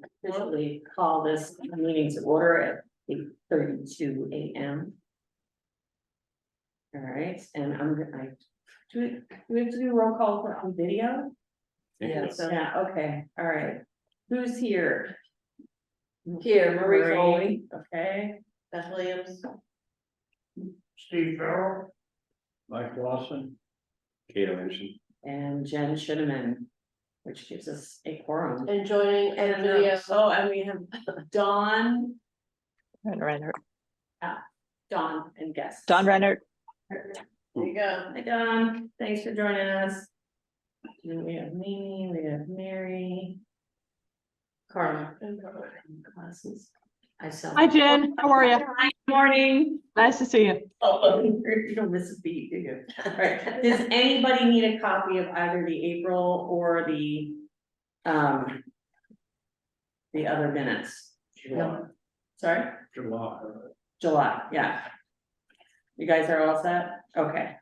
officially call this meeting to order at 8:32 a.m. All right, and do we have to do roll call for on video? Yeah, So, yeah, okay, all right. Who's here? Here, Marie Foley, Okay, Beth Williams, Steve Farrell. Mike Lawson. Kate Anderson. and Jen Schineman, which gives us a quorum. and joining And and video. oh, and we have Dawn Reinhardt. and guest. Don Reinhardt. There you go. Hi, Dawn. Thanks for joining us. And we have Mimi, we have Mary. Carla. Classes. I saw. Hi Jen, how are you? Hi, morning. Nice to see you. Oh, you don't miss a beat, do you? All right. Does anybody need a copy of either the April or the other minutes? July. Sorry? July, yeah. You guys are all set? Okay.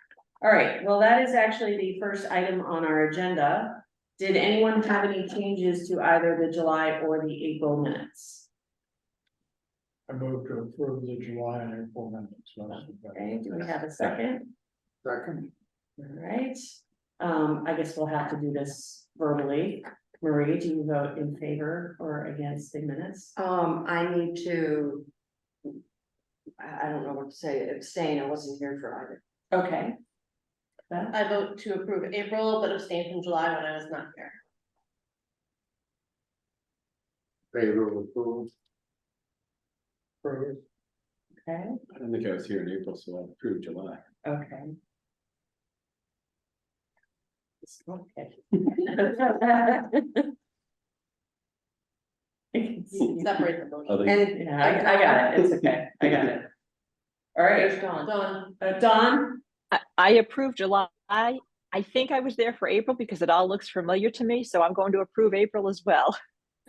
All right, well, that is actually the first item on our agenda. Did anyone have any changes to either the July or the April minutes? I move to approve the July and April minutes. Okay, do we have a second? Second. All right, I guess we'll have to do this verbally. Marie, do you vote in favor or against the minutes? I need to. I don't know what to say, abstain, I wasn't here for either. Okay. Beth? I vote to approve April, but abstain from July when I was not here. Favor of approval. Approved. Okay, I don't think I was here in April, so I'll approve July. okay. Okay. Separate the Oh, motion. they- And Yeah, I got it, it's okay, I got it. All right, there's Dawn. Dawn, I approve July. I think I was there for April because it all looks familiar to me, so I'm going to approve April as well.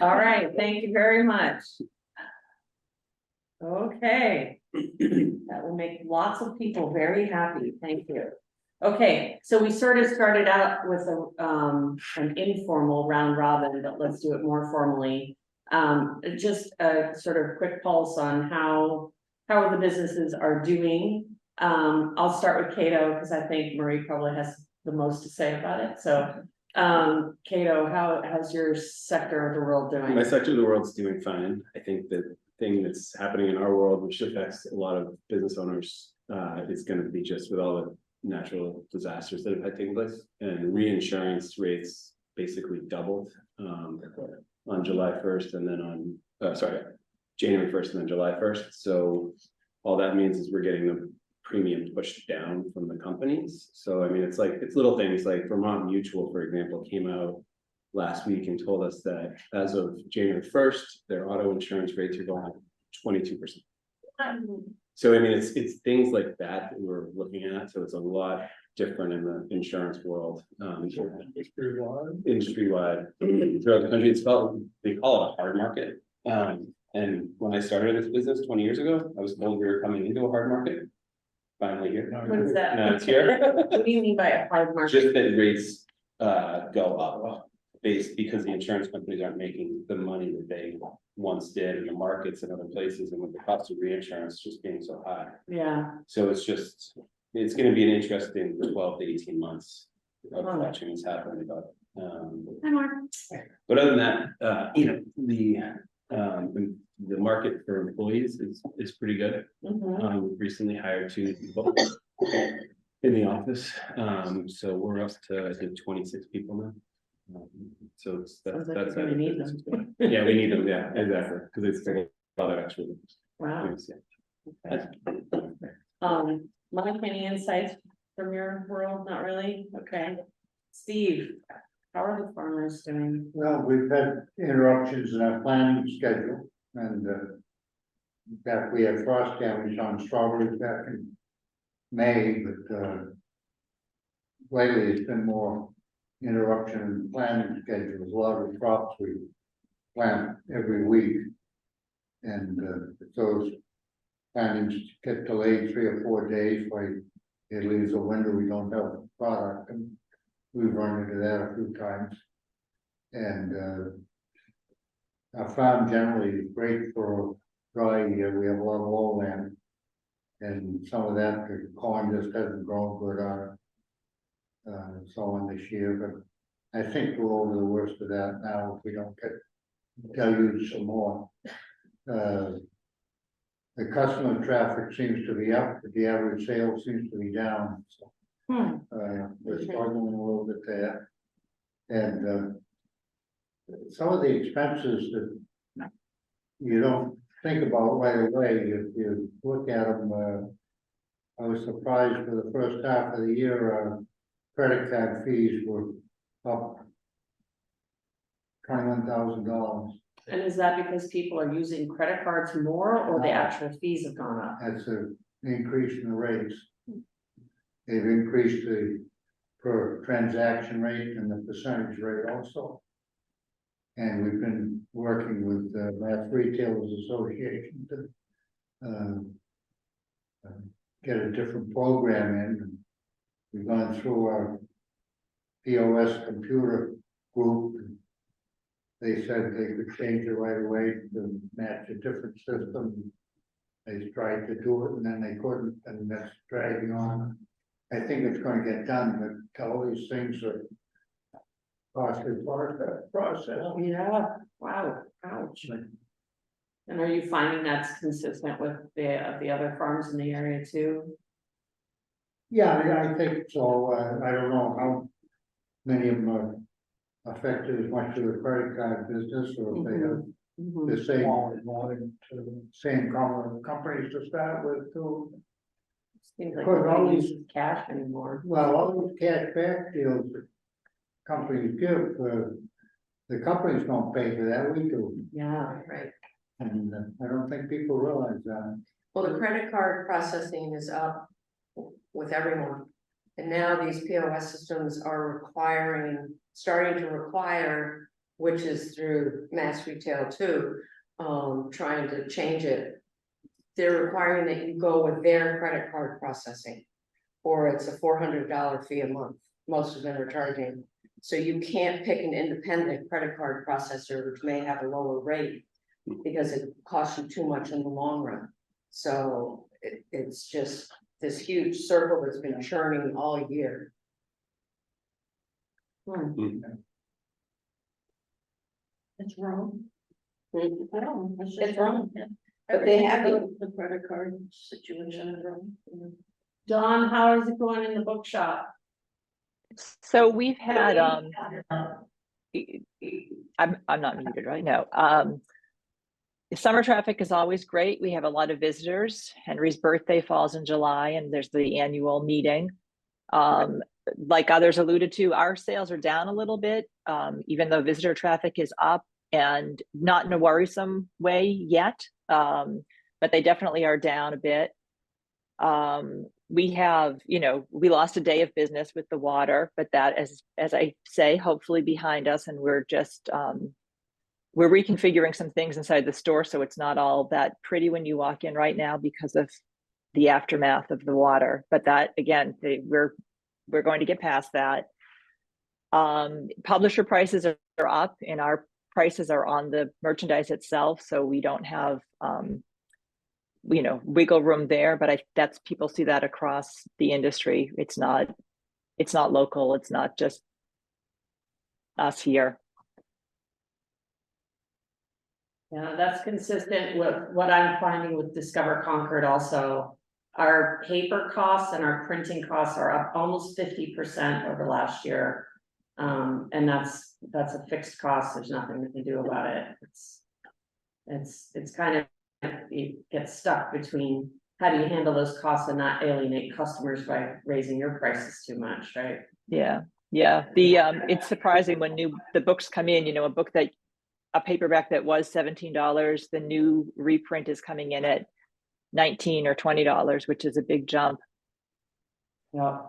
all right, thank you very much. Okay, that will make lots of people very happy, thank you. Okay, so we sort of started out with an informal round robin, but let's do it more formally. Just a sort of quick pulse on how the businesses are doing. I'll start with Cato, because I think Marie probably has the most to say about it, so. Cato, how's your sector of the world doing? My sector of the world's doing fine. I think the thing that's happening in our world, which affects a lot of business owners, is gonna be just with all the natural disasters that have had taken place. And reinsurance rates basically doubled on July 1st and then on, January 1st and then July 1st. So all that means is we're getting the premium pushed down from the companies. So I mean, it's little things like Vermont Mutual, for example, came out last week and told us that as of January 1st, their auto insurance rates are going up 22%. So I mean, it's things like that we're looking at. So it's a lot different in the insurance world. Industry wide throughout the country. They call it a hard market. And when I started this business 20 years ago, I was told we were coming into a hard market. Finally here. What is that? Now it's here. What do you mean by a hard market? Just that rates go up because the insurance companies aren't making the money that they once did in the markets and other places, and with the cost of reinsurance just being so high. Yeah, So it's gonna be an interesting 12 to 18 months of Oh. watching this happen, hi Mark. but other than that, the market for employees is pretty good. Recently hired 2 people in the office, so we're up to, I think, 26 people now. So Sounds like that's you're gonna need them. yeah, we need them, yeah, exactly, because it's a lot of extra. Wow. things, yeah. Okay. Mike, any insights from your world? Not really? Okay. Steve, how are the farmers doing? Well, we've had interruptions in our planning schedule and, in fact, we had frost damage on strawberries back in May, but, lately it's been more interruption in the planning schedule. A lot of the crops we plant every week. And, if those plantings get delayed 3 or 4 days, like it leaves a window, we don't have a product, and we've run into that a few times. And our farm generally is great for a dry year, we have a lot of lowland. And some of that, the corn just hasn't grown good on. So on this year, but I think we're over the worst of that now, if we don't get deluged some more. The customer traffic seems to be up, but the average sales seems to be down, so. We're struggling a little bit there. And, some of the expenses that you don't think about right away, if you look at them, I was surprised for the first half of the year, credit card fees were up $21,000. And is that because people are using credit cards more, or the No. actual fees have gone up? That's an increase in the rates. They've increased the per transaction rate and the percentage rate also. And we've been working with the Mass Retailers Association to get a different program in. We've gone through our POS computer group. They said they could change it right away to match a different system. They tried to do it and then they couldn't, and that's dragging on. I think it's gonna get done, but all these things are costly part of that process. Yeah, wow, ouch. And are you finding that's consistent with the other farms in the area too? Yeah, I think so. I don't know how many of them are affected as much of the credit card business, or if they have Mhm. the same common companies to start with too. Seems like Because all nobody these- uses cash anymore. Well, all these cash back deals that companies give, the companies don't pay for that, we do. Yeah, Right. And I don't think people realize that. Well, the credit card processing is up with everyone. And now these POS systems are starting to require, which is through mass retail too, trying to change it. They're requiring that you go with their credit card processing, or it's a $400 fee a month. Most of them are charging. So you can't pick an independent credit card processor, which may have a lower rate, because it costs you too much in the long run. So it's just this huge circle that's been churning all year. It's wrong. It's wrong. But they have the credit card situation is wrong. Don, how is it going in the bookshop? So we've had, I'm not muted right now. The summer traffic is always great. We have a lot of visitors. Henry's birthday falls in July and there's the annual meeting. Like others alluded to, our sales are down a little bit, even though visitor traffic is up, and not in a worrisome way yet. But they definitely are down a bit. We have, we lost a day of business with the water, but that, as I say, hopefully behind us, and we're just, we're reconfiguring some things inside the store, so it's not all that pretty when you walk in right now because of the aftermath of the water. But that, again, we're going to get past that. Publisher prices are up, and our prices are on the merchandise itself, so we don't have wiggle room there. But that's, people see that across the industry. It's not local. It's not just us here. Yeah, that's consistent with what I'm finding with Discover Concord also. Our paper costs and our printing costs are up almost 50% over last year. And that's a fixed cost. There's nothing we can do about it. It's kind of, you get stuck between how do you handle those costs and not alienate customers by raising your prices too much, right? Yeah. It's surprising when the books come in, a paperback that was $17, the new reprint is coming in at $19 or $20, which is a big jump. Yeah.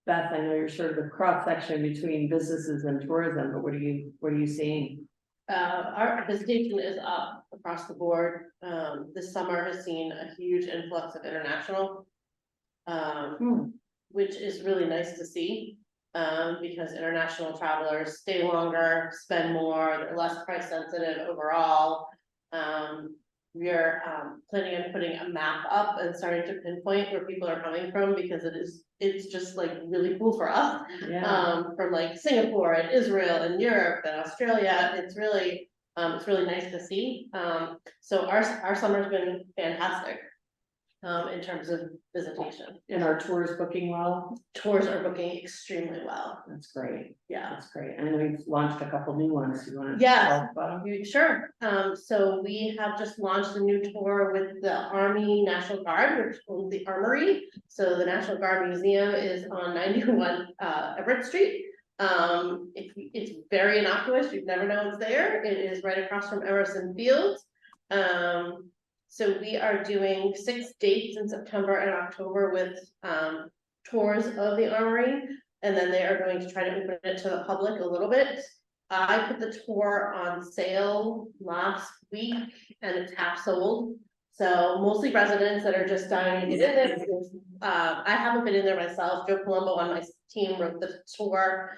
Beth, I know you're sort of the cross section between businesses and tourism, but what are you seeing? Our visitation is up across the board. This summer has seen a huge influx of international, which is really nice to see. Because international travelers stay longer, spend more, they're less price sensitive overall. We're planning on putting a map up and starting to pinpoint where people are coming from, because it's just like really cool for us. Yeah, From like Singapore and Israel and Europe and Australia, it's really nice to see. So our summer's been fantastic. In terms of visitation, and our tours booking well, tours are booking extremely well, that's great, yeah. that's great, and we've launched a couple new ones, you wanna Yes. talk about them? Sure, so we have just launched a new tour with the Army National Guard, which owns the Armory. So the National Guard Museum is on 91 Everett Street. It's very innocuous, you'd never know it's there. It is right across from Emerson Field. So we are doing 6 dates in September and October with tours of the Armory, and then they are going to try to open it to the public a little bit. I put the tour on sale last week and it's half sold. So mostly residents that are just dying to get in there. I haven't been in there myself. Joe Colombo on my team wrote the tour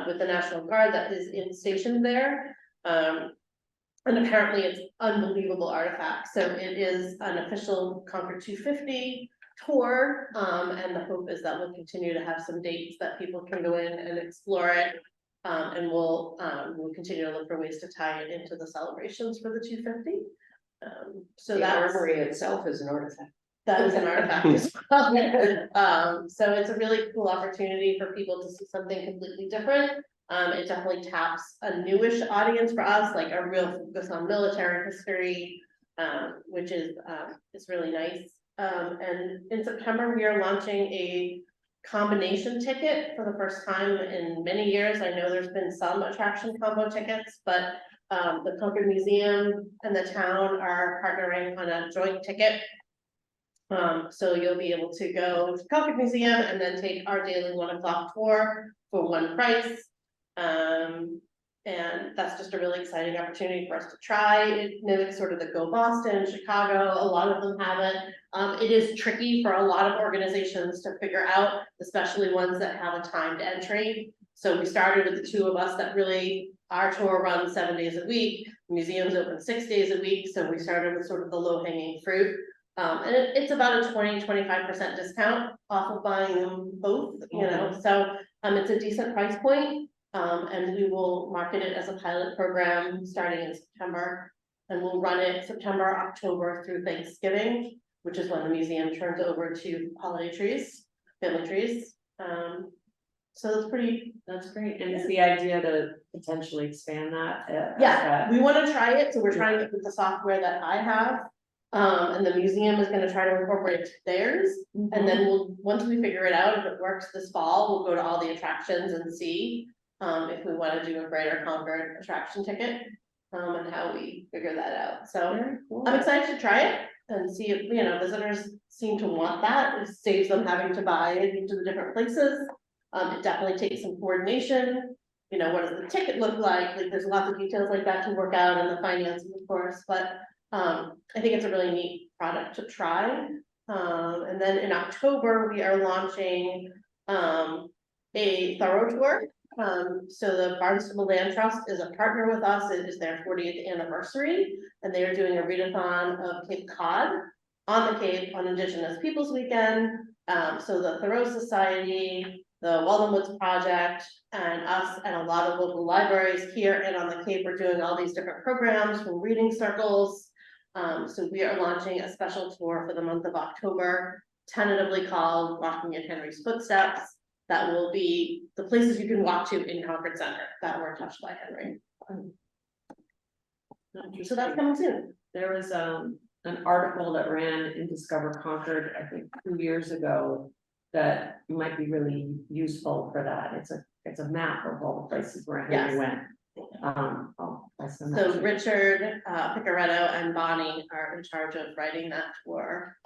with the National Guard that is stationed there. And apparently it's unbelievable artifact. So it is an official Concord 250 tour. And the hope is that we'll continue to have some dates that people can go in and explore it. And we'll continue to look for ways to tie it into the celebrations for the 250. So The that's armory itself is an artifact. that is an artifact as well. So it's a really cool opportunity for people to see something completely different. It definitely taps a newish audience for us, like a real focus on military history, which is really nice. And in September, we are launching a combination ticket for the first time in many years. I know there's been some attraction combo tickets, but the Concord Museum and the town are partnering on a joint ticket. So you'll be able to go to Concord Museum and then take our daily 1 o'clock tour for one price. And that's just a really exciting opportunity for us to try. It mimics sort of the Go Boston, Chicago, a lot of them have it. It is tricky for a lot of organizations to figure out, especially ones that have a timed entry. So we started with the 2 of us that really, our tour runs 7 days a week, museums open 6 days a week. So we started with sort of the low hanging fruit. And it's about a 20–25% discount off of buying them both, you know, so it's a decent price point. And we will market it as a pilot program starting in September. And we'll run it September, October through Thanksgiving, which is when the museum turns over to holiday trees, family trees. So that's great, and it's the idea to potentially expand that. Yeah, we wanna try it, so we're trying it with the software that I have. And the museum is gonna try to incorporate theirs, and then once we figure it out, if it works this fall, we'll go to all the attractions and see. If we wanna do a Greater Concord attraction ticket, and how we figure that out, so. Very cool. I'm excited to try it and see if, you know, visitors seem to want that. It saves them having to buy into the different places. It definitely takes some coordination. You know, what does the ticket look like? Like, there's lots of details like that to work out, and the finances, of course, but I think it's a really neat product to try. And then in October, we are launching a thorough tour. So the Barnstable Land Trust is a partner with us. It is their 40th anniversary, and they are doing a readathon of Cape Cod on the Cape on Indigenous Peoples Weekend. So the Thoreau Society, the Walden Woods Project, and us and a lot of local libraries here and on the Cape are doing all these different programs from reading circles. So we are launching a special tour for the month of October, tentatively called Walking in Henry's Footsteps. That will be the places you can walk to in Concord Center that were touched by Henry. So that's coming soon. There was an article that ran in Discover Concord, I think 2 years ago, that might be really useful for that. It's a map of all the places where Henry Yes. went. I'll send that to So you. Richard, Picaretto and Bonnie are in charge of writing that tour.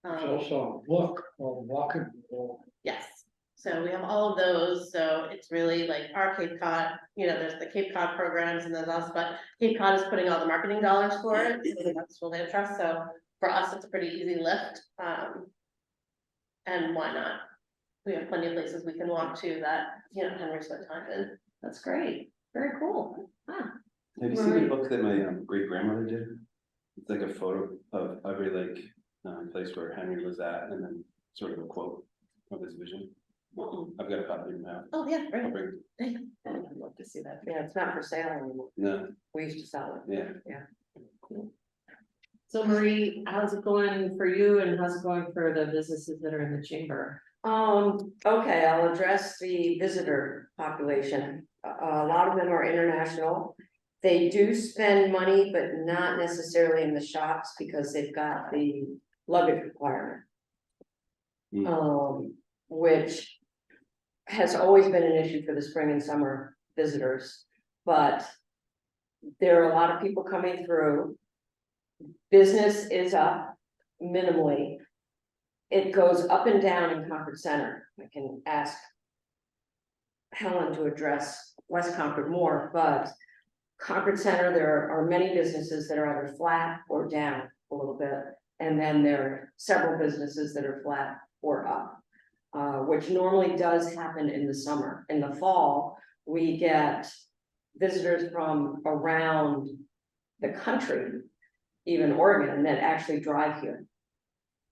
There's also a book called Walking the Wall. Yes, so we have all of those, so it's really like our Cape Cod, you know, there's the Cape Cod programs and there's us, but Cape Cod is putting all the marketing dollars for it, so the Barnstable Land Trust, so for us, it's a pretty easy lift. And why not? we have plenty of places we can walk to that, you know, Henry spent time in. That's great, very cool. Have you seen the book that my great grandmother did? It's like a photo of every like place where Henry was at, and then sort of a quote of his vision. I've got a copy in my house. Oh, yeah, I'll right. bring I'd love to see that. Yeah, it's not for sale anymore. No, We used to sell it. yeah. So Marie, how's it going for you and how's it going for the businesses that are in the chamber? Okay, I'll address the visitor population. A lot of them are international. They do spend money, but not necessarily in the shops because they've got the luggage requirement. Which has always been an issue for the spring and summer visitors, but there are a lot of people coming through. Business is up minimally. It goes up and down in Concord Center. I can ask Helen to address West Concord more, but Concord Center, there are many businesses that are either flat or down a little bit. And then there are several businesses that are flat or up, which normally does happen in the summer. In the fall, we get visitors from around the country, even Oregon, that actually drive here.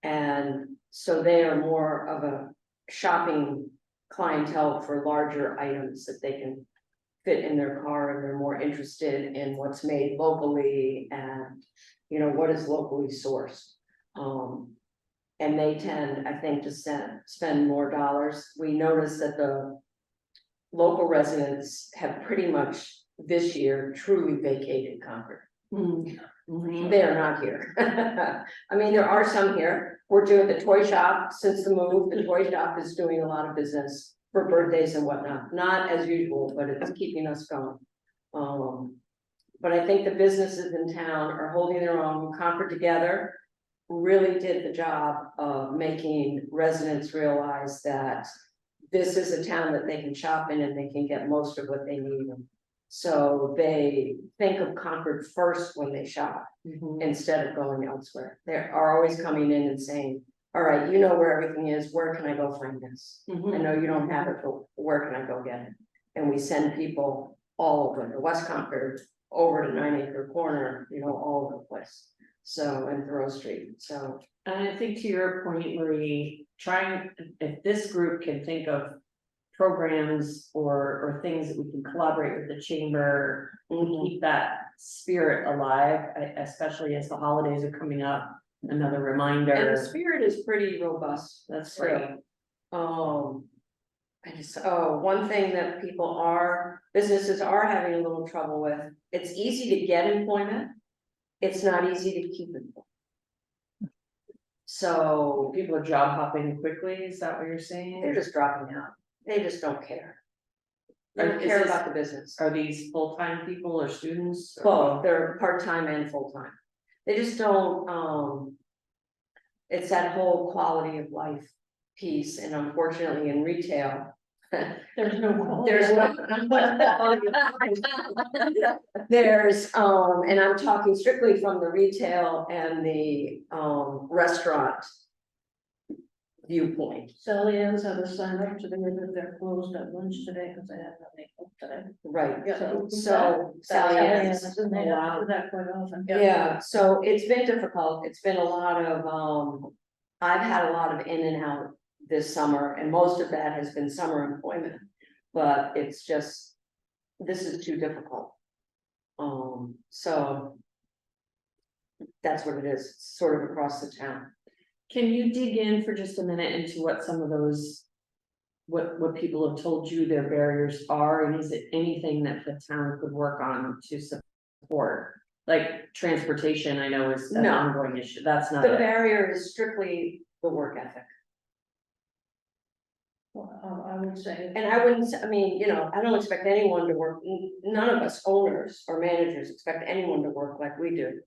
And so they are more of a shopping clientele for larger items that they can fit in their car, and they're more interested in what's made locally and, you know, what is locally sourced. And they tend, I think, to spend more dollars. We notice that the local residents have pretty much this year truly vacated Concord. They are not here. I mean, there are some here. We're doing the toy shop since the move. The toy shop is doing a lot of business for birthdays and whatnot. Not as usual, but it's keeping us going. But I think the businesses in town are holding their own. Concord Together really did the job of making residents realize that this is a town that they can shop in and they can get most of what they need. So they think of Concord first when they shop instead of going elsewhere. They are always coming in and saying, all right, you know where everything is, where can I go find this? I know you don't have it, but where can I go get it? And we send people all over to West Concord, over to 9 Acre Corner, you know, all over the place. So, and Thoreau Street, so. And I think to your point, Marie, if this group can think of programs or things that we can collaborate with the chamber, keep that spirit alive, especially as the holidays are coming up, another reminder. And the spirit is pretty robust. That's still. right. One thing that businesses are having a little trouble with, it's easy to get employment. It's not easy to keep employment. So People are job hopping quickly, is that what you're saying? they're just dropping out. They just don't care. They don't Is care this- about the business. Are these full-time people or students? Both, they're part-time and full-time. They just don't, it's that whole quality of life piece, and unfortunately in retail. There's no quality. There's no. And I'm talking strictly from the retail and the, restaurant viewpoint. Sally Ann's had a sign up today that they're closed at lunch today because they had nothing open today. Right, Yeah. so Sally Ann's. And they have to do that quite often. Yeah, so it's been difficult. It's been a lot of, I've had a lot of in and out this summer, and most of that has been summer employment. But it's just, this is too difficult. So that's what it is, sort of across the town. Can you dig in for just a minute into what some of those, what people have told you their barriers are, and is it anything that the town could work on to support? Like transportation, I know is an No. ongoing issue, that's not The it. barrier is strictly the work ethic. Well, I would say. And I wouldn't, I mean, you know, I don't expect anyone to work, none of us owners or managers expect anyone to work like we do.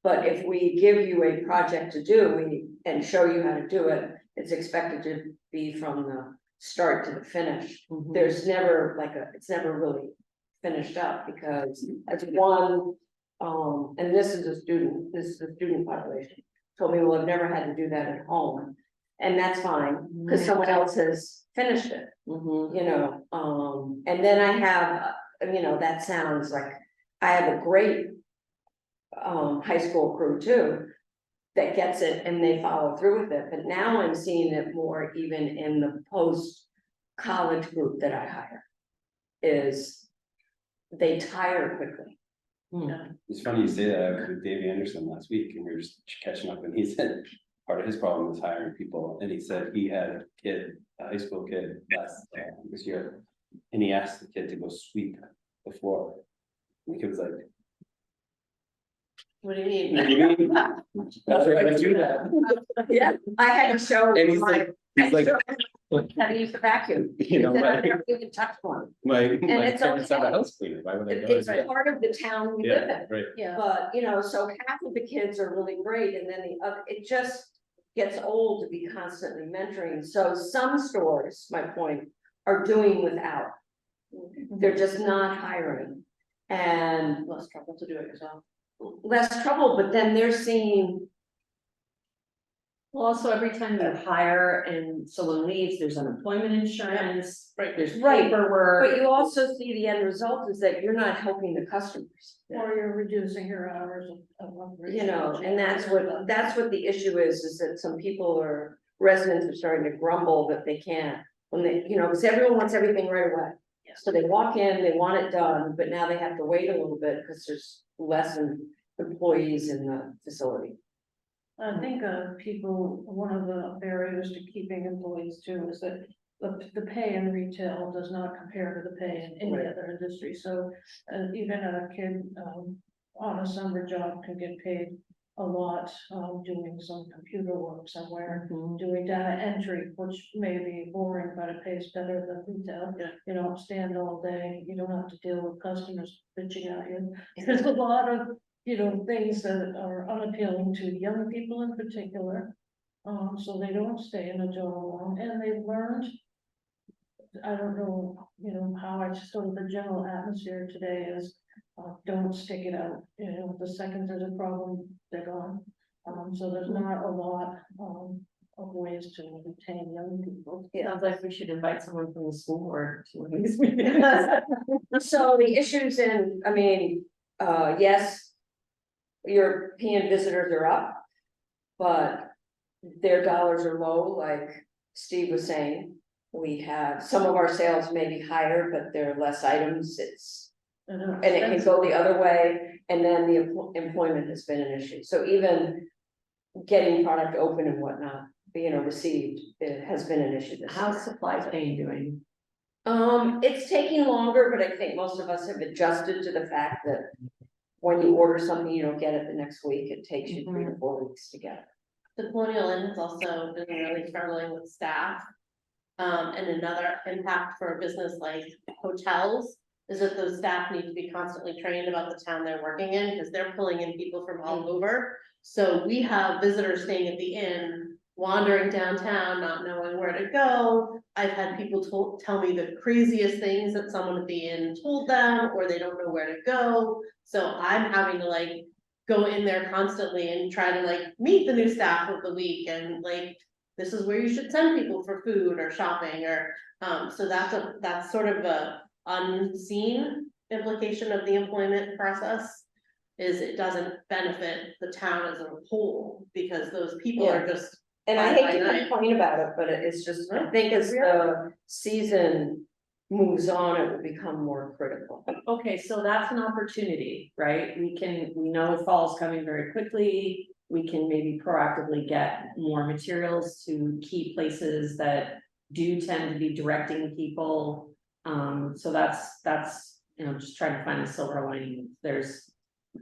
But if we give you a project to do, and show you how to do it, it's expected to be from the start to the finish. There's never it's never really finished up, because as one, and this is a student population, told me, well, I've never had to do that at home. And that's fine, because someone else has finished it, Mhm. you know, and then I have, that sounds like, I have a great. High school crew too, that gets it and they follow through with it, but now I'm seeing it more even in the post-college group that I hire. Is they tire quickly. It's funny you say that. I was with Dave Anderson last week and we were just catching up and he said part of his problem was hiring people. And he said he had a kid, a high school kid this year. And he asked the kid to go sweep the floor. And the kid was like, What do you mean? "What do you mean? That's right, I do that." Yeah, I had to show. And he's like, How to use the vacuum. you know, Then I my, never even touched one. my it's parents have a okay. house cleaner. Why would I go? It's part of the town we live Yeah, in. right. Yeah. But, so half of the kids are really great, and then the other, it just gets old to be constantly mentoring. So some stores, my point, are doing without. They're just not hiring. And Less trouble to do it yourself. less trouble, but then they're seeing, Well, also every time you hire and someone leaves, there's unemployment insurance, Right. there's Right, paperwork. but you also see the end result is that you're not helping the customers. Or you're reducing your hours of operation. And that's what the issue is that some people are, residents are starting to grumble that they can't. When they, because everyone wants everything right away. Yeah. So they walk in, they want it done, but now they have to wait a little bit because there's less employees in the facility. I think people, one of the barriers to keeping employees too is that the pay in retail does not compare to the pay in any Right. other industry. So even a kid on a summer job can get paid a lot doing some computer work somewhere, doing data entry, which may be boring, but it pays better than retail. Yeah. You don't stand all day, you don't have to deal with customers bitching at you. There's a lot of things that are unappealing to young people in particular. So they don't stay in a job long, and they've learned. I don't know, how I just sort of the general atmosphere today is, don't stick it out, the second there's a problem, they're gone. So there's not a lot, of ways to retain young people. Sounds like we should invite someone from the school board to one of these meetings. So the issues yes. European visitors are up. But their dollars are low, like Steve was saying. We have, some of our sales may be higher, but there are less items, and it can go the other way, and then the employment has been an issue, so even. Getting product open and whatnot, received, it has been an issue this How's year. supply chain doing? It's taking longer, but I think most of us have adjusted to the fact that. When you order something, you don't get it the next week, it takes you 3 to 4 weeks to get it. The Colonial Inn has also been really struggling with staff. And another impact for a business like hotels is that those staff need to be constantly trained about the town they're working in, because they're pulling in people from all over. So we have visitors staying at the inn, wandering downtown, not knowing where to go. I've had people tell me the craziest things that someone at the inn told them, or they don't know where to go. So I'm having to go in there constantly and try to meet the new staff of the week, and this is where you should send people for food or shopping, or so that's sort of a unseen implication of the employment process. Is it doesn't benefit the town as a whole, because those people are just. And I hate to complain about it, but it's just, I think as the season moves on, it will become more critical. Okay, so that's an opportunity, right? We know fall's coming very quickly. We can maybe proactively get more materials to key places that do tend to be directing people. So that's, just trying to find a silver lining.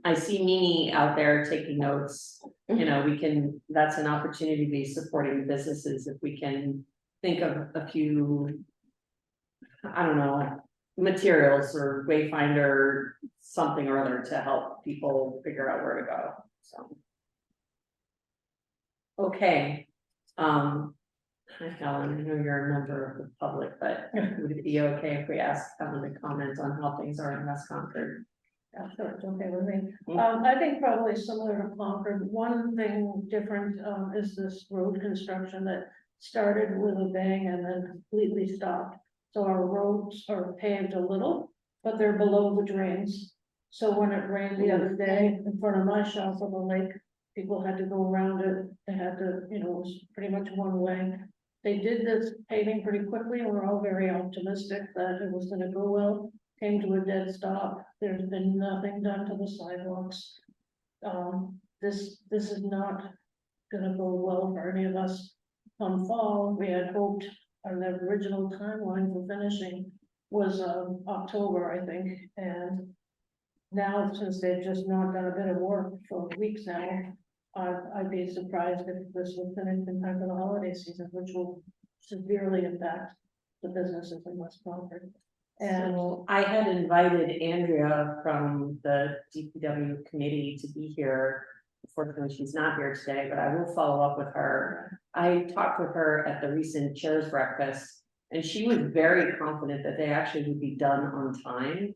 I see Mimi out there taking notes, that's an opportunity to be supporting businesses if we can think of a few. I don't know, materials or Wayfinder, something or other to help people figure out where to go, so. Okay, hi Helen, I know you're a member of the public, but would it be okay if we ask Helen to comment on how things are in West Concord? Yeah, sure, it's okay with me. I think probably similar to Concord, one thing different is this road construction that started with a bang and then completely stopped. So our roads are paved a little, but they're below the drains. So when it rained the other day in front of my shop on the lake, people had to go around it. They had to, it was pretty much one way. They did this paving pretty quickly and we're all very optimistic that it was gonna go well. Came to a dead stop. There's been nothing done to the sidewalks. This is not gonna go well for any of us. Come fall, we had hoped, the original timeline for finishing was, October, I think, and now, since they've just not done a bit of work for weeks now, I'd be surprised if this will finish in time for the holiday season, which will severely impact the businesses in West Concord. And So I had invited Andrea from the DPW committee to be here. Unfortunately, she's not here today, but I will follow up with her. I talked with her at the recent chairs breakfast, and she was very confident that they actually would be done on time.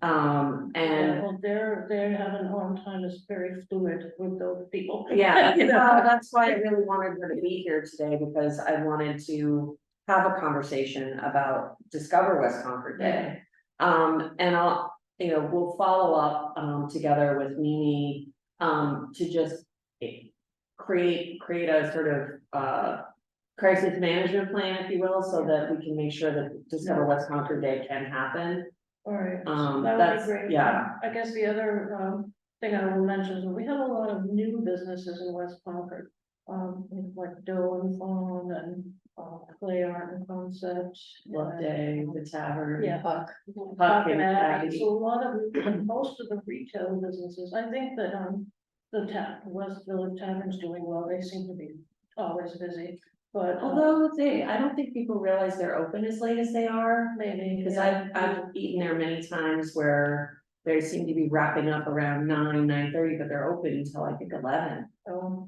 yeah, And well, they're having on time is very fluid with those people. yeah, You know? well, that's why I really wanted her to be here today, because I wanted to have a conversation about Discover West Concord Day. And I'll, we'll follow up, together with Mimi, to just create a sort of, crisis management plan, if you will, so that we can make sure that Discover West Concord Day can happen. All right, That would be that's great. great. Yeah. I guess the other, thing I will mention is we have a lot of new businesses in West Concord. Like Doe and Fawn and, Clay Art and Concepts. Love and, Day, the tavern. Yeah. Puck. Puck and Abby. Abby. So a lot of, most of the retail businesses, I think that, the West Village Tavern's doing well, they seem to be always busy, but. Although I don't think people realize they're open as late as they are, Maybe. because yeah. I've eaten there many times where they seem to be wrapping up around 9:30, but they're open until I think 11.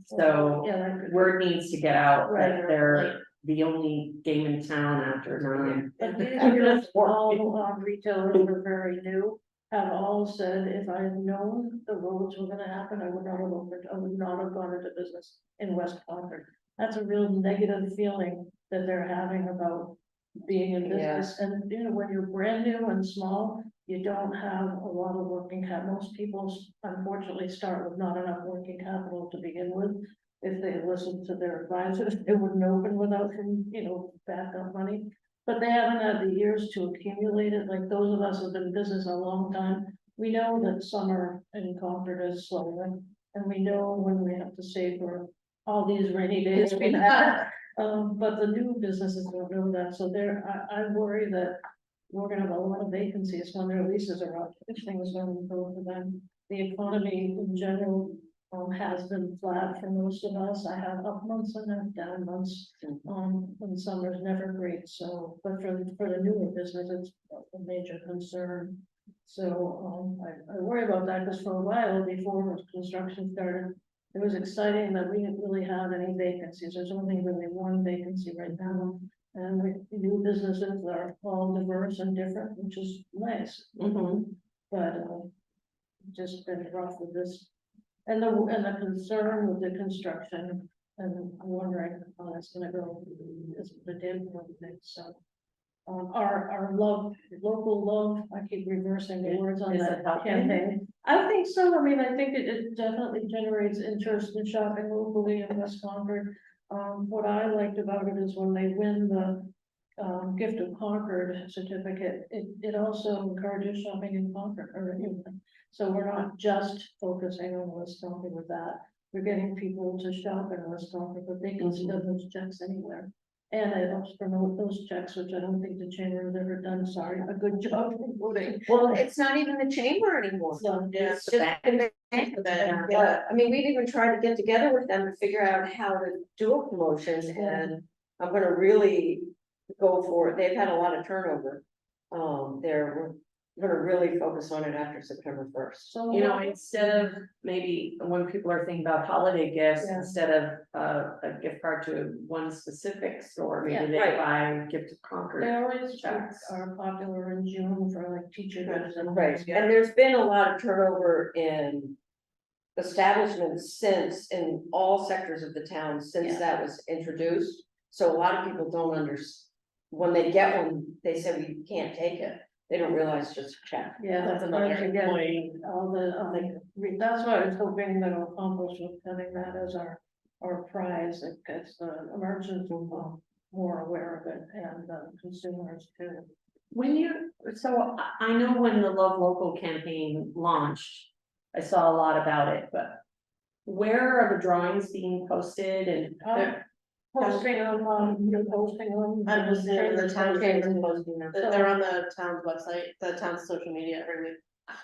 So Yeah, that could be. word needs to get out Right, that they're the only game in town after 9. But these are just all retailers who are very new, have all said, if I had known the roads were gonna happen, I would not have opened, I would not have gone into business in West Concord. That's a real negative feeling that they're having about being in business. And, when you're brand new and small, you don't have a lot of working capital. Most people unfortunately start with not enough working capital to begin with. If they listened to their advisors, it wouldn't open without some, backup money. But they haven't had the years to accumulate it, like those of us who've been in business a long time. We know that summer in Concord is slower, and we know when we have to save for all these rainy days we have. But the new businesses don't know that, so I worry that we're gonna have a lot of vacancies when their leases are up, if things don't go for them. The economy in general, has been flat for most of us. I have up months and have down months, and summer's never great, so, but for the newer business, it's a major concern. So, I worry about that, because for a while, before construction started, it was exciting that we didn't really have any vacancies. There's only really one vacancy right now. And with new businesses that are all diverse and different, which is nice. But, just been rough with this. And the concern with the construction, and I'm wondering how that's gonna go, is the dam thing, so. Our local love, I keep reversing the words on Is that it helping? campaign. I think so. I mean, I think it definitely generates interest in shopping locally in West Concord. What I liked about it is when they win the Gift of Concord certificate, it also encourages shopping in Concord or anything. So we're not just focusing on West Concord with that. We're getting people to shop in West Concord, but they can send those checks anywhere. And it helps promote those checks, which I don't think the chamber has ever done, sorry, a good job promoting. Well, it's not even the chamber anymore. So, yeah. It's just the bank. Yeah, I mean, we've even tried to get together with them to figure out how to do a promotion, and I'm gonna really go for it. They've had a lot of turnover. We're gonna really focus on it after September 1st. So. Instead of maybe when people are thinking about holiday gifts, Yeah. instead of a gift card to one specific store, Yeah, maybe they right. buy gift of Concord. They always checks. are popular in June for like teacher gifts and. Right, and there's been a lot of turnover in establishments in all sectors of the town since Yeah. that was introduced. So a lot of people don't when they get one, they say we can't take it, they don't realize just a check. Yeah, That's that's another another again, employee. all the, that's what I was hoping that will accomplish with having that as our prize, it gets the merchants more aware of it and consumers too. When so I know when the Love Local campaign launched, I saw a lot about it, but where are the drawings being posted and? Posting them, you're posting them. I'm just in the town chambers posting them. They're on the town's website, the town's social media every week.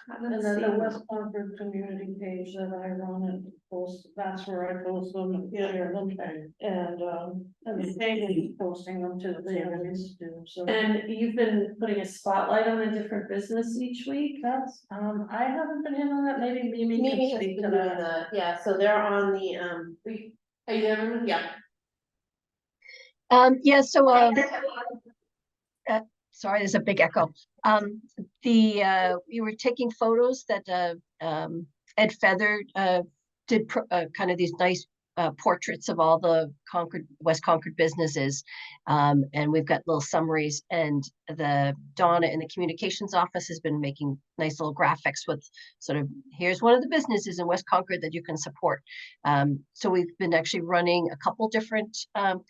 And then the West Concord community page that I run and post, that's where I post them and share them. And the page is posting them to the others too, so. And you've been putting a spotlight on a different business each week? That's, I haven't been in on that, maybe Mimi Mimi can has speak been to doing that. that, yeah, so they're on the, are you there? Yeah. Yeah, so, sorry, there's a big echo. We were taking photos that, Ed Feather, did kind of these nice portraits of all the West Concord businesses. And we've got little summaries, and the Donna in the communications office has been making nice little graphics with sort of, here's one of the businesses in West Concord that you can support. So we've been actually running a couple different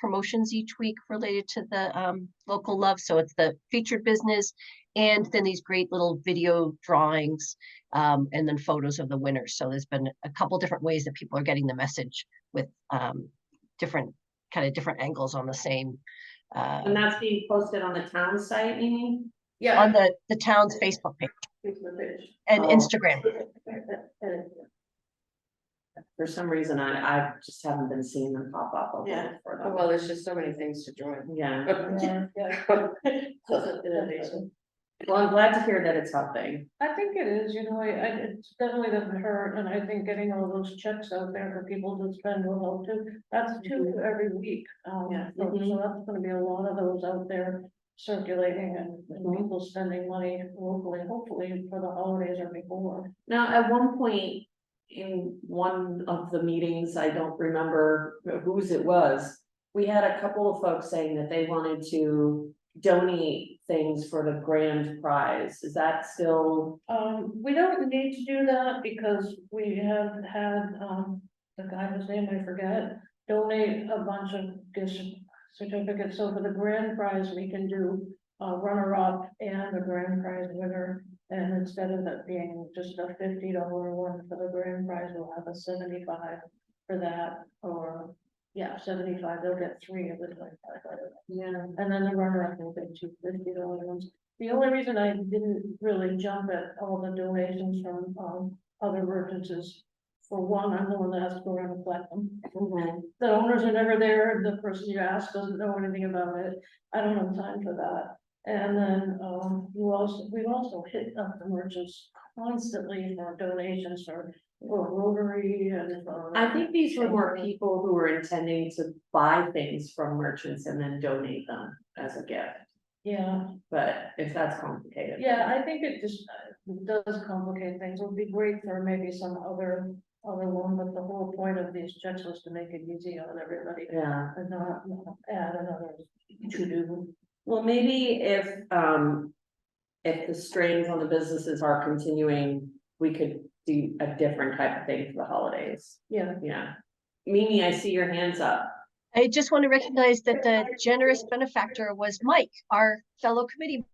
promotions each week related to the local love. So it's the featured business, and then these great little video drawings, and then photos of the winners. So there's been a couple different ways that people are getting the message with different angles on the same. And that's being posted on the town site, you mean? Yeah. Um, On the town's Facebook page and Oh. Instagram. For some reason, I just haven't been seeing them pop up. I'll Yeah. look for Oh, them. well, there's just so many things to join. Yeah, Innovation. well, I'm glad to hear that it's helping. I think it is, it definitely doesn't hurt, and I think getting all those checks out there for people to spend will help too. That's two every week. Yeah. So that's gonna be a lot of those out there circulating and people spending money locally, hopefully for the holidays or before. Now, at one point in one of the meetings, I don't remember whose it was, we had a couple of folks saying that they wanted to donate things for the grand prize. Is that still? We don't need to do that because we have had, the guy whose name I forget, donate a bunch of gift certificates. So for the grand prize, we can do a runner-up and a grand prize winner. And instead of that being just a $50 one for the grand prize, we'll have a 75 for that, or yeah, 75, they'll get 3 of the 25. Yeah. And then the runner-up will get 2 $50 ones. The only reason I didn't really jump at all the donations from other merchants is, for one, I'm the one that has to go around and collect them. The owners are never there, the person you ask doesn't know anything about it, I don't have time for that. And then, we've also hit up the merchants constantly for donations for Rotary and for. I think these were more people who were intending to buy things from merchants and then donate them as a gift. Yeah, But if that's complicated. yeah, I think it just does complicate things. It would be great for maybe some other one, but the whole point of these checks was to make it easy on everybody. Yeah, And not add another to-do. well, maybe if the strains on the businesses are continuing, we could do a different type of thing for the holidays. Yeah. Yeah. Mimi, I see your hands up. I just want to recognize that the generous benefactor was Mike, our fellow committee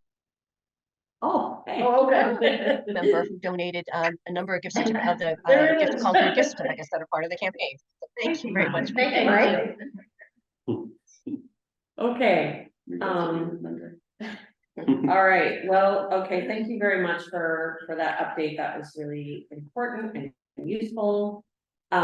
Oh, hey. Oh, okay. member who donated a number of gift certificates of the There it gift is. Concord gift certificates that are part of the campaign. So thank you very much. Thank you. Okay, all right, well, okay, thank you very much for that update. That was really important and useful. Hey,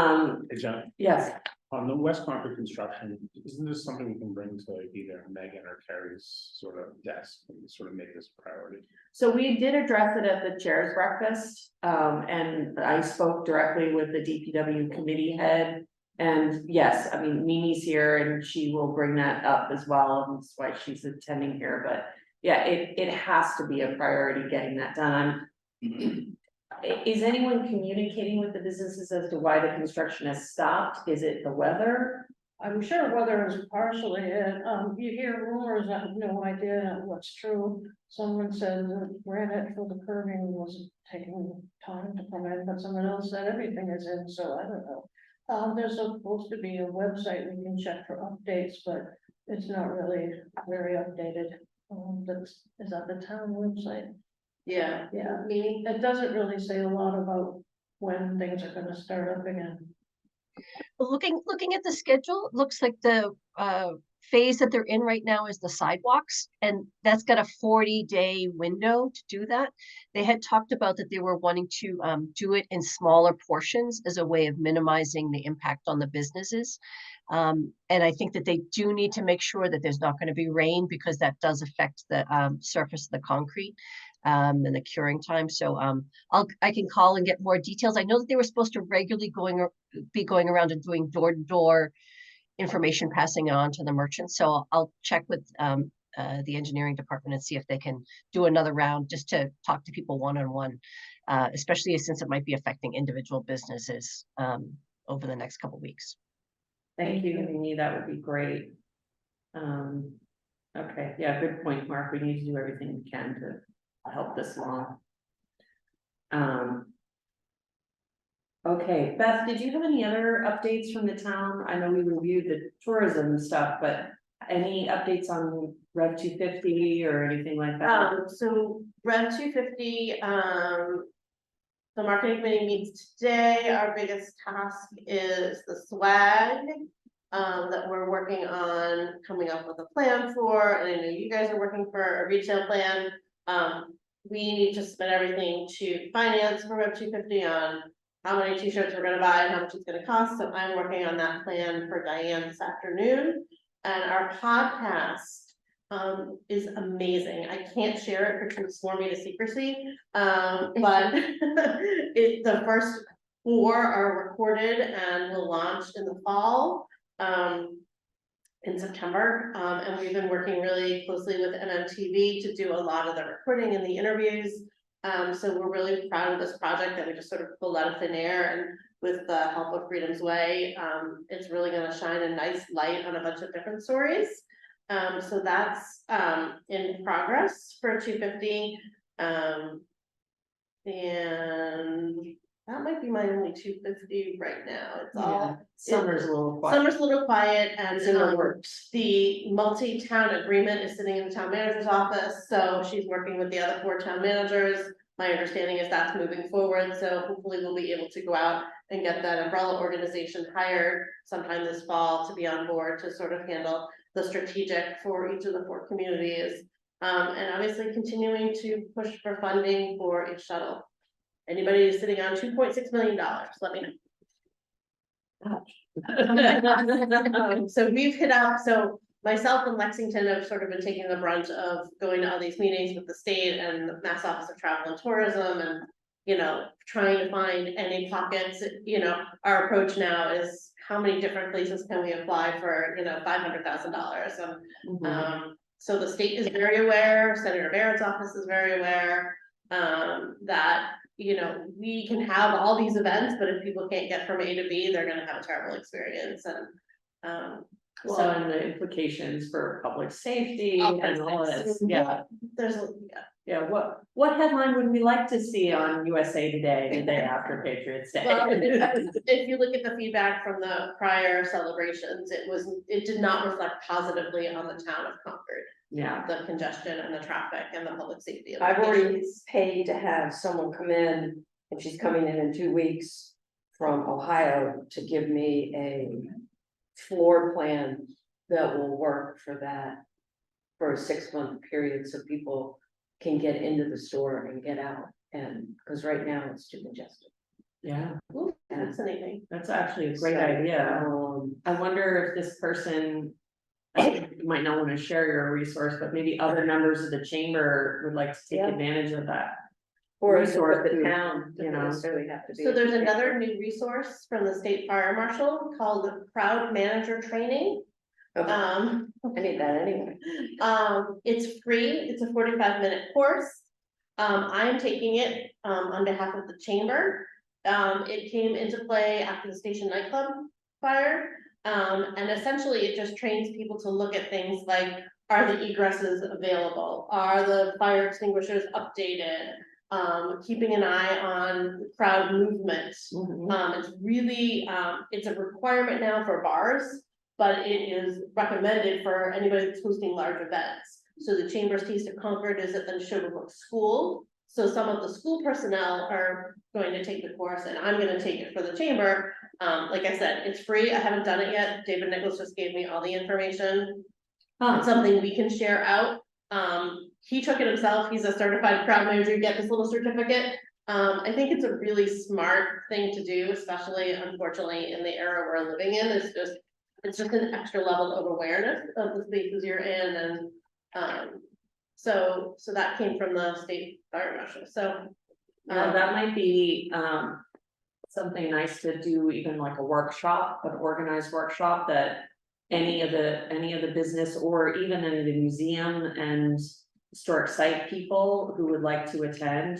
John, Yes, on the West Concord construction, isn't this something we can bring to either Megan or Carrie's sort of desk and sort of make this a priority? so we did address it at the chair's breakfast, and I spoke directly with the DPW committee head. And yes, I mean, Mimi's here and she will bring that up as well, and that's why she's attending here, but yeah, it has to be a priority getting that done. Is anyone communicating with the businesses as to why the construction has stopped? Is it the weather? I'm sure weather is partially it, you hear rumors, I have no idea what's true. Someone said the granite for the curving was taking time to come in, but someone else said everything is in, so I don't know. There's supposed to be a website we can check for updates, but it's not really very updated. Is that the town website? Yeah, it doesn't really say a lot about when things are gonna start up again. Looking at the schedule, it looks like the phase that they're in right now is the sidewalks, and that's got a 40-day window to do that. They had talked about that they were wanting to do it in smaller portions as a way of minimizing the impact on the businesses. And I think that they do need to make sure that there's not going to be rain, because that does affect the surface of the concrete and the curing time. So I can call and get more details. I know that they were supposed to regularly be going around and doing door-to-door information, passing on to the merchants. So I'll check with the engineering department and see if they can do another round just to talk to people one-on-one, especially since it might be affecting individual businesses over the next couple of weeks. Thank you, Amy, that would be great. Okay, yeah, good point, Mark. We need to do everything we can to help this along. Okay, Beth, did you have any other updates from the town? I know we reviewed the tourism stuff, but any updates on Rev 250 or anything like that? So Rev 250, the marketing committee meets today. Our biggest task is the swag. That we're working on coming up with a plan for, and I know you guys are working for a retail plan. We need to submit everything to finance for Rev 250 on how many t-shirts we're gonna buy and how much it's gonna cost, so I'm working on that plan for Diane this afternoon. And our podcast is amazing. I can't share it for true swore me to secrecy, but the first 4 are recorded and will launch in the fall. In September, and we've been working really closely with MMTV to do a lot of the recording and the interviews. So we're really proud of this project that we just sort of pulled out of thin air, and with the help of Freedom's Way, it's really going to shine a nice light on a bunch of different stories. So that's in progress for 250, and that might be my only 250 right now. It's all Summer's a little quiet. Summer's a little quiet, and It's in the works. the multi-town agreement is sitting in the town manager's office, so she's working with the other 4 town managers. My understanding is that's moving forward, so hopefully we'll be able to go out and get that umbrella organization hired sometime this fall to be on board to sort of handle the strategic for each of the 4 communities. And obviously continuing to push for funding for a shuttle. Anybody who's sitting on $2.6 million, let me know. So we've hit up, so myself and Lexington have sort of been taking the brunt of going to all these meetings with the state and the Mass Office of Travel and Tourism, and, you know, trying to find any pockets. You know, our approach now is how many different places can we apply for, you know, $500,000. And so the state is very aware, Senator Barrett's office is very aware, that, you know, we can have all these events, but if people can't get from A to B, they're gonna have a terrible experience. And Well, and the implications for public safety and all this, yeah. there's Yeah, what headline would we like to see on USA Today the day after Patriots Day? well, if you look at the feedback from the prior celebrations, it did not reflect positively on the town of Concord. Yeah, The congestion and the traffic and the public safety. I've already implications. paid to have someone come in, and she's coming in 2 weeks from Ohio to give me a floor plan that will work for that for a 6-month period, so people can get into the store and get out, and because right now it's too congested. yeah, Ooh, fascinating. that's actually a great So, idea. I wonder if this person, you might not want to share your resource, but maybe other members of the chamber would like to take Yeah. advantage of that. Or Resource for the group, town, you you know. know, so we have to be. So there's another new resource from the state fire marshal called the Crowd Manager Training. Okay, Um, I need that anyway. it's free, it's a 45-minute course. I'm taking it, on behalf of the chamber. It came into play after the station nightclub fire. And essentially it just trains people to look at things like, are the egresses available? Are the fire extinguishers updated? Keeping an eye on crowd movement. It's really, it's a requirement now for bars, but it is recommended for anybody that's hosting large events. So the Chamber's Taste of Concord is at the Sugarbook School. So some of the school personnel are going to take the course and I'm gonna take it for the chamber. Like I said, it's free. I haven't done it yet. David Nichols just gave me all the information. It's something we can share out. He took it himself. He's a certified crowd manager, you get this little certificate. I think it's a really smart thing to do, especially unfortunately in the era we're living in. It's just an extra level of awareness of the spaces you're in and, so that came from the state fire marshal, so. That might be, something nice to do, even like a workshop, an organized workshop that any of the business or even in the museum and historic site people who would like to attend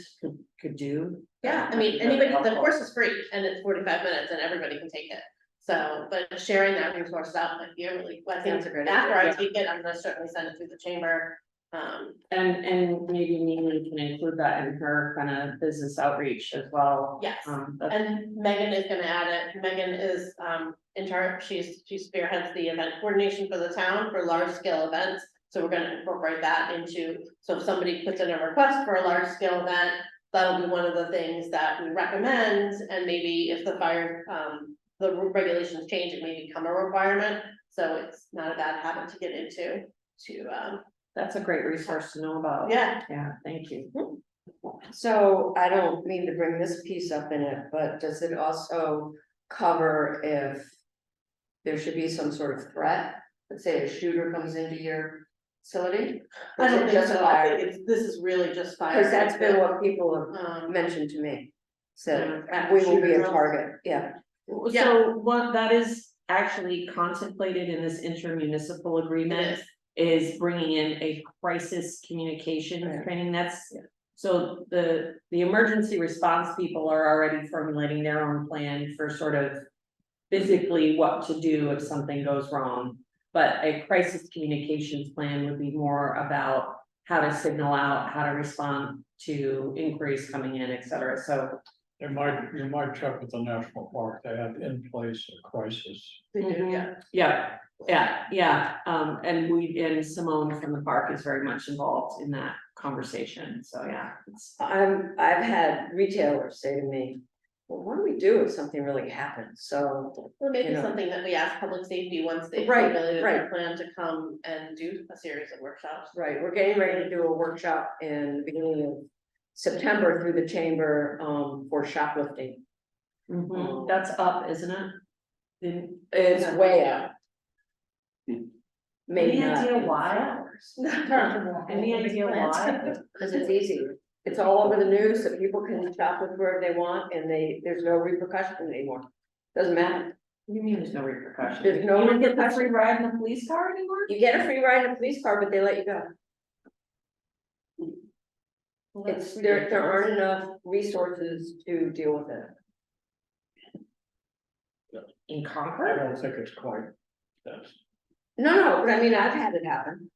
could do. Yeah, I mean, anybody, the course is free and it's 45 minutes and everybody can take it. So, but sharing that resource out might be a really, I think That's a great after I idea. take it, I'm gonna certainly send it through the chamber. And maybe Mimi can include that in her kind of business outreach as well. Yes, That's- and Megan is gonna add it. Megan is in charge, she spearheads the event coordination for the town for large scale events. So we're gonna incorporate that into, so if somebody puts in a request for a large scale event, that'll be one of the things that we recommend. And maybe if the fire, the regulations change, it may become a requirement. So it's not a bad habit to get into, That's a great resource to know about. yeah. Yeah, thank you. So I don't mean to bring this piece up in it, but does it also cover if there should be some sort of threat? Let's say a shooter comes into your facility? I don't think Just so, I fire? think this is really just fire. Because that's been what people have Um, mentioned to me. Said, Yeah. we will be a Shooter target, yeah. So what that is actually contemplated in this intermunicipal agreement is bringing in a crisis communications Yeah. training. That's. Yeah. So the emergency response people are already formulating their own plan for sort of physically what to do if something goes wrong. But a crisis communications plan would be more about how to signal out, how to respond to inquiries coming in, et cetera. So. You might check with the national park, they have in place a crisis. They do, yeah. Yeah, and Simone from the park is very much involved in that conversation, so yeah. I've had retailers say to me, well, what do we do if something really happens? So, Or maybe You know. something that we ask public safety once they Right, formulated right. their plan to come and do a series of workshops. right, we're getting ready to do a workshop in the beginning of September through the chamber, for shoplifting. That's up, isn't it? It's way up. Maybe Any not. idea why? Any idea why? Because it's easy. It's all over the news, so people can shoplift wherever they want and there's no repercussion anymore. Doesn't matter. You mean there's no repercussion? There's no You don't get the repercussion. free ride in a police car anymore? You get a free ride in a police car, but they let you go. Well, It's, that's there aren't ridiculous. enough resources to deal with it. In I Concord? don't think it's quite that. No, but I mean, I've had it happen.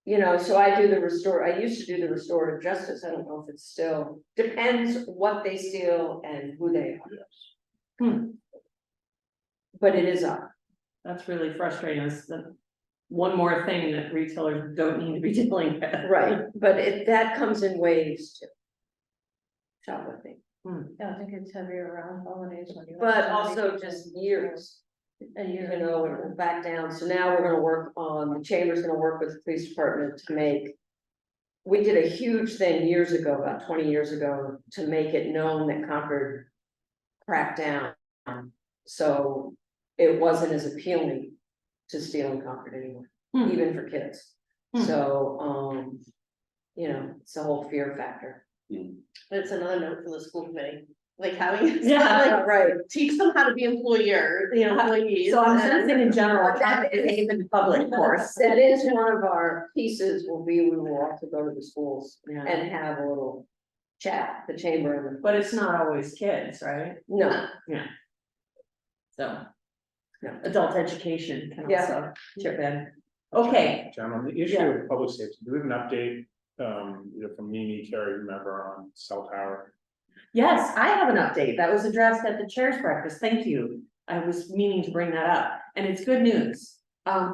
You know, so I used to do the restorative justice. I don't know if it's still, depends what they steal and who they are. But it is up. That's really frustrating, it's the one more thing that retailers don't need to be dealing with. Right, but that comes in waves too. Shoplifting, Yeah, I think it's heavier around holidays when you. but also just years. A year. You know, it will back down, so now we're gonna work on, the chamber's gonna work with the police department to make. We did a huge thing years ago, about 20 years ago, to make it known that Concord cracked down. So it wasn't as appealing to steal in Concord anymore, even for kids. So, you know, it's a whole fear factor. But it's another note for the school committee, like having. Yeah. like, Right. teach them how to be employees. So I'm and- sensing in general, that is even public course. That is one of our pieces will be, we will also go to the schools Yeah. and have a little chat, the chamber and the. But it's not always kids, right? No, So. adult education can Yeah. also chip in. Okay, John, on the issue of public safety, do we have an update, either from Mimi, Carrie, whomever, on cell tower? yes, I have an update that was addressed at the chair's breakfast, thank you. I was meaning to bring that up, and it's good news.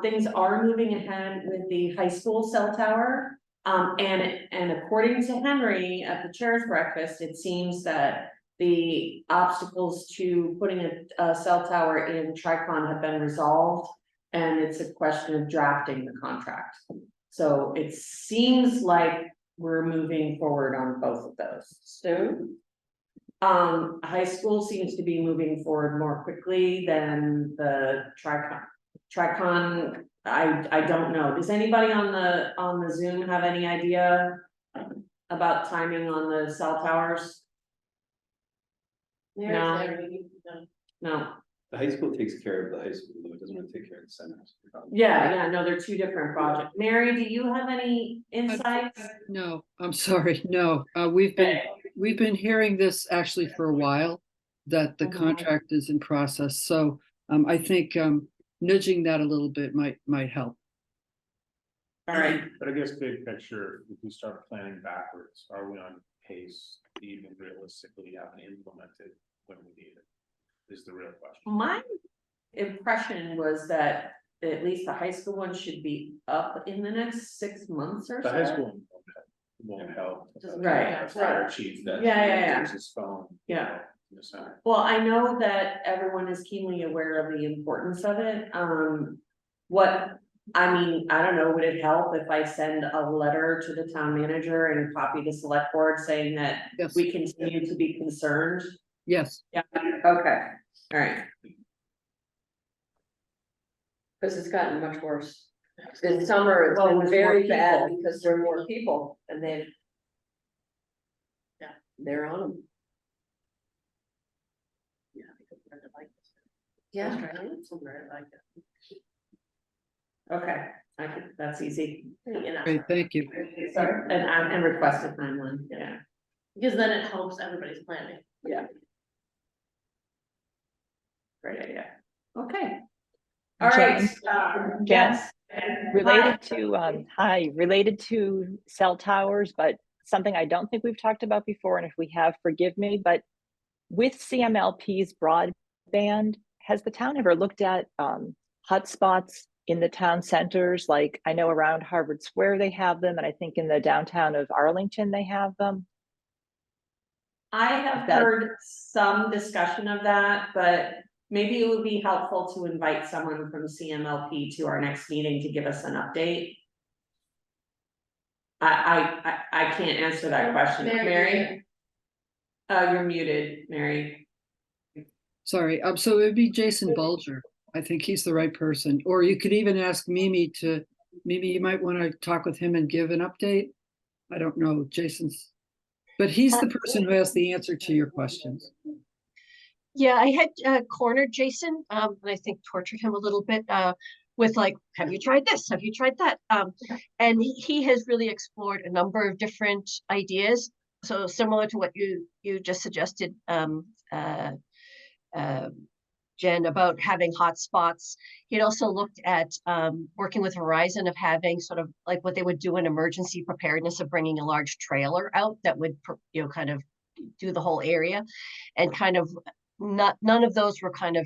Things are moving ahead with the high school cell tower. And according to Henry at the chair's breakfast, it seems that the obstacles to putting a cell tower in Tricon have been resolved. And it's a question of drafting the contract. So it seems like we're moving forward on both of those. Soon? High school seems to be moving forward more quickly than the Tricon, I don't know. Does anybody on the Zoom have any idea about timing on the cell towers? No. The high school takes care of the high school, though it doesn't really take care of the centers. Yeah, no, they're two different projects. Mary, do you have any insights? No, I'm sorry, no, we've been hearing this actually for a while, that the Mhm. contract is in process, so, I think, nudging that a little bit might help. All right, But I guess big picture, if we start planning backwards, are we on pace to even realistically have it implemented when we need it? Is the real question. my impression was that at least the high school one should be up in the next 6 months or so. The high school won't help. Right, The fire chief that. Yeah. uses his phone. Yeah. In the center. Well, I know that everyone is keenly aware of the importance of it, what, I mean, I don't know, would it help if I send a letter to the town manager and copy the select board saying that Yes, we continue to be concerned? yes, Yeah, okay, all right. Because it's gotten much worse. This summer, it's Well, been with very more bad people. because there are more people and they've. Yeah. They're on them. Yeah. Okay, that's easy. great, thank you. Sorry, and request a timeline, yeah. Because then it helps everybody's planning. Great idea. Okay. All Jen? right, Jen? yes. Related to cell towers, but something I don't think we've talked about before, and if we have, forgive me, but with CMLP's broadband, has the town ever looked at hotspots in the town centers? Like, I know around Harvard Square they have them, and I think in the downtown of Arlington they have them. I have That- heard some discussion of that, but maybe it would be helpful to invite someone from CMLP to our next meeting to give us an update. I can't answer that question. Mary? You're muted, Mary. Sorry, so it'd be Jason Bulger. I think he's the right person, or you could even ask Mimi you might want to talk with him and give an update. I don't know, but he's the person who has the answer to your questions. Yeah, I had cornered Jason, and I think tortured him a little bit with like, have you tried this? Have you tried that? And he has really explored a number of different ideas. So similar to what you just suggested, Jen, about having hotspots. He'd also looked at working with Verizon of having sort of like what they would do in emergency preparedness of bringing a large trailer out that would, kind of do the whole area, and kind of none of those were kind of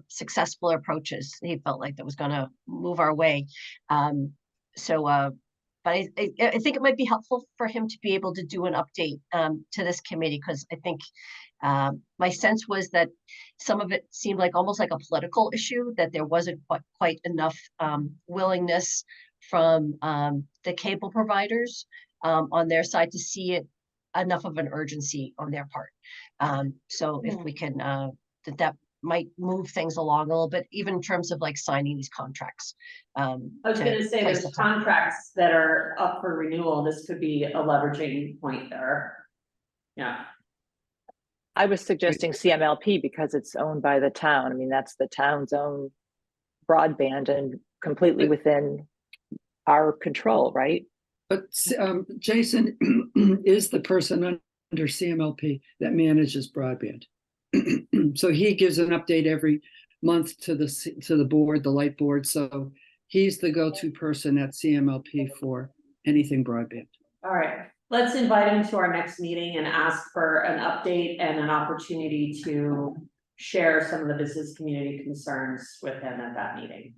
successful approaches. He felt like that was going to move our way. But I think it might be helpful for him to be able to do an update to this committee, because I think my sense was that some of it seemed like almost like a political issue, that there wasn't quite enough willingness from the cable providers on their side to see it enough of an urgency on their part. So if we can, that might move things along a little bit, even in terms of like signing these contracts. I was gonna say there's contracts that are up for renewal. This could be a leveraging point there. Yeah. I was suggesting CMLP because it's owned by the town. I mean, that's the town's own broadband and completely within our control, right? But Jason is the person under CMLP that manages broadband. So he gives an update every month to the board, the light board. So he's the go-to person at CMLP for anything broadband. All right, let's invite him to our next meeting and ask for an update and an opportunity to share some of the business community concerns with him at that meeting.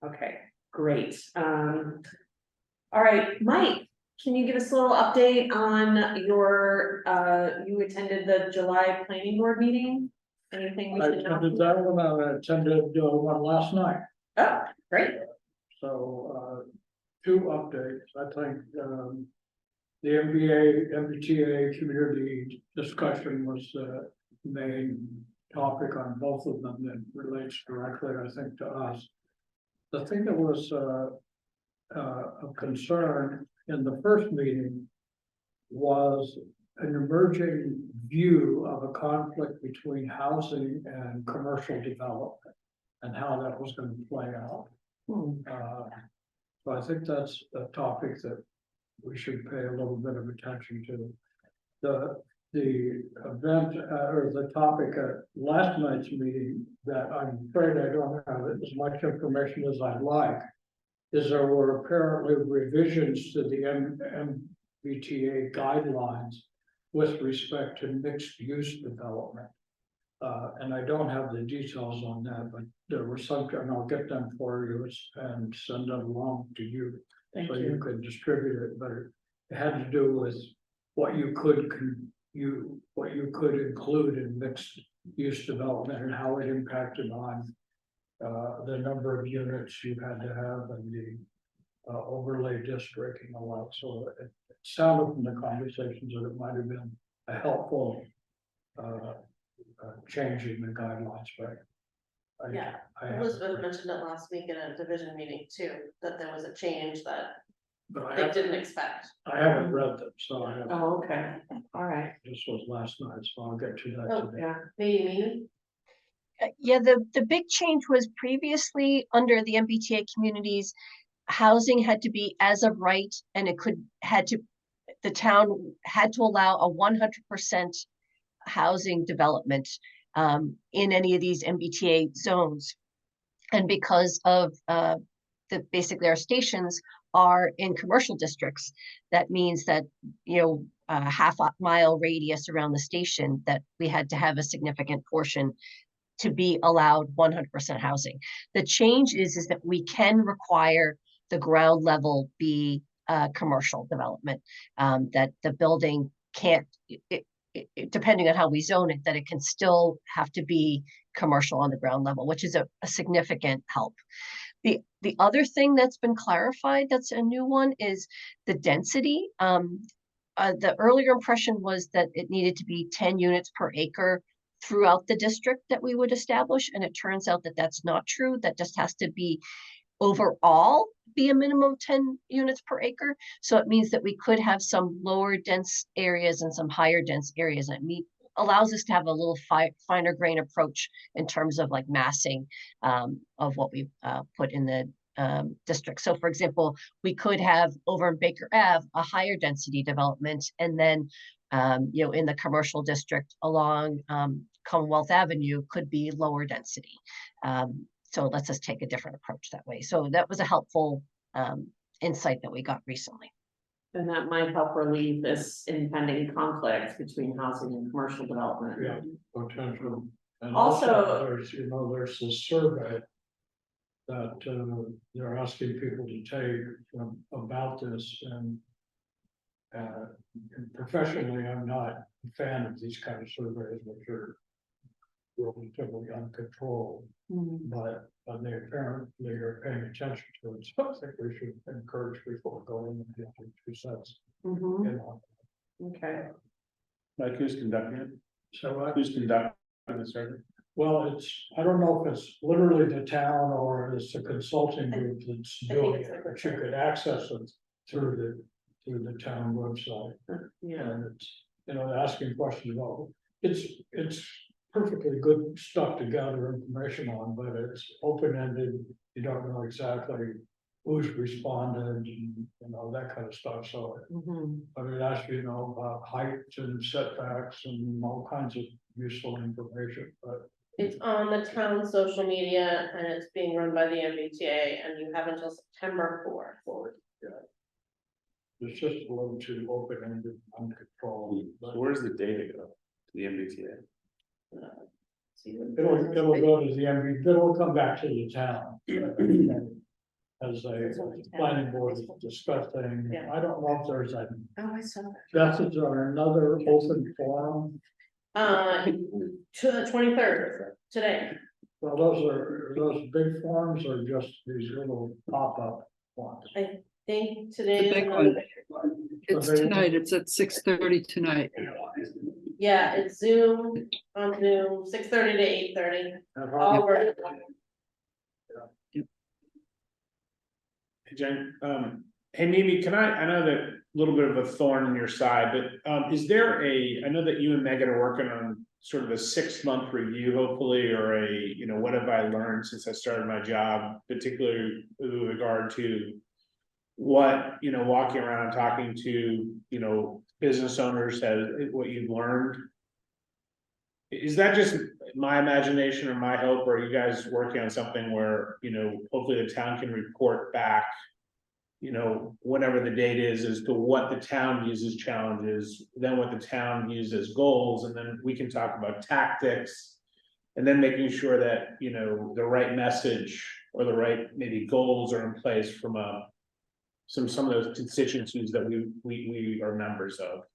Okay, great. All right, Mike, can you give us a little update on your, you attended the July planning board meeting? Anything we I should know? attended that one, I attended one last night, Oh, great. so, 2 updates, I think, the MBTA community discussion was the main topic on both of them that relates directly, I think, to us. The thing that was, of concern in the first meeting was an emerging view of a conflict between housing and commercial development and how that was going to play out. So I think that's a topic that we should pay a little bit of attention to. The event or the topic at last night's meeting that I'm afraid I don't have as much information as I'd like is there were apparently revisions to the MBTA guidelines with respect to mixed use development. And I don't have the details on that, but there were some, and I'll get them for you and send them along to you. Thank So you. you could distribute it, but it had to do with what you could include in mixed use development and how it impacted on the number of units you had to have and the overlay district and all that. So it sounded from the conversations that it might have been a helpful change in the guidelines, but Yeah, I have, Elizabeth mentioned it last week in a division meeting too, that there was a change that but they didn't expect. I haven't read them, so I have, Oh, okay, all right. this was last night, so I'll get to that Oh, today. Yeah, Maybe. Yeah, the big change was previously under the MBTA communities, housing had to be as of right, and the town had to allow a 100% housing development in any of these MBTA zones. And because of basically our stations are in commercial districts, that means that, a half-mile radius around the station, that we had to have a significant portion to be allowed 100% housing. The change is that we can require the ground level be commercial development, that the building can't, depending on how we zone it, that it can still have to be commercial on the ground level, which is a significant help. The other thing that's been clarified, that's a new one, is the density. The earlier impression was that it needed to be 10 units per acre throughout the district that we would establish, and it turns out that that's not true. That just has to be overall be a minimum of 10 units per acre. So it means that we could have some lower dense areas and some higher dense areas, and it allows us to have a little finer grain approach in terms of like massing of what we put in the district. So for example, we could have over in Baker Ave a higher density development, and then in the commercial district along Commonwealth Avenue could be lower density. So it lets us take a different approach that way. So that was a helpful insight that we got recently. and that might help relieve this impending conflict between housing and commercial development. Yeah. Potential. And Also- there's this survey that they're asking people to take about this, and professionally, I'm not a fan of these kind of surveys, which are relatively uncontrolled, but they apparently are paying attention to it. So I think we should encourage people to go in and get their 2 cents. Mhm, okay, Like who's conducting it? So Who's conducting the survey? well, I don't know if it's literally the town or it's a consulting group that's I think doing it's it, like but you could access it through the town website. yeah, And it's, asking questions about, it's perfectly good stuff to gather information on, but it's open-ended. You don't know exactly who's responded and, that kind of stuff. So mhm, I would ask you know about height and setbacks and all kinds of useful information, but It's on the town social media and it's being run by the MBTA and you have until September 4th. It's just a little too open-ended, uncontrolled. So where's the data go? To the MBTA? It'll go to the MB, it'll come back to the town. As a planning board is discussing, Yeah. I don't know if there's a Oh, I saw that. message or another open forum. To the 23rd, today. Well, are those big forums or just these little pop-up ones? Think The today is big another. one. It's tonight, it's at 6:30 tonight. Yeah, it's Zoom, on Zoom, 6:30 to 8:30. All work. Hey, Jen, hey Mimi, I know that a little bit of a thorn in your side, but, is there I know that you and Megan are working on sort of a 6-month review, hopefully, or what have I learned since I started my job, particularly with regard to what, walking around talking to, business owners what you've learned. Is that just my imagination or my hope, or are you guys working on something where, hopefully the town can report back, whatever the date is as to what the town views as challenges, then what the town views as goals, and then we can talk about tactics. And then making sure that, the right message or the right maybe goals are in place from some of those constituencies that we are members of.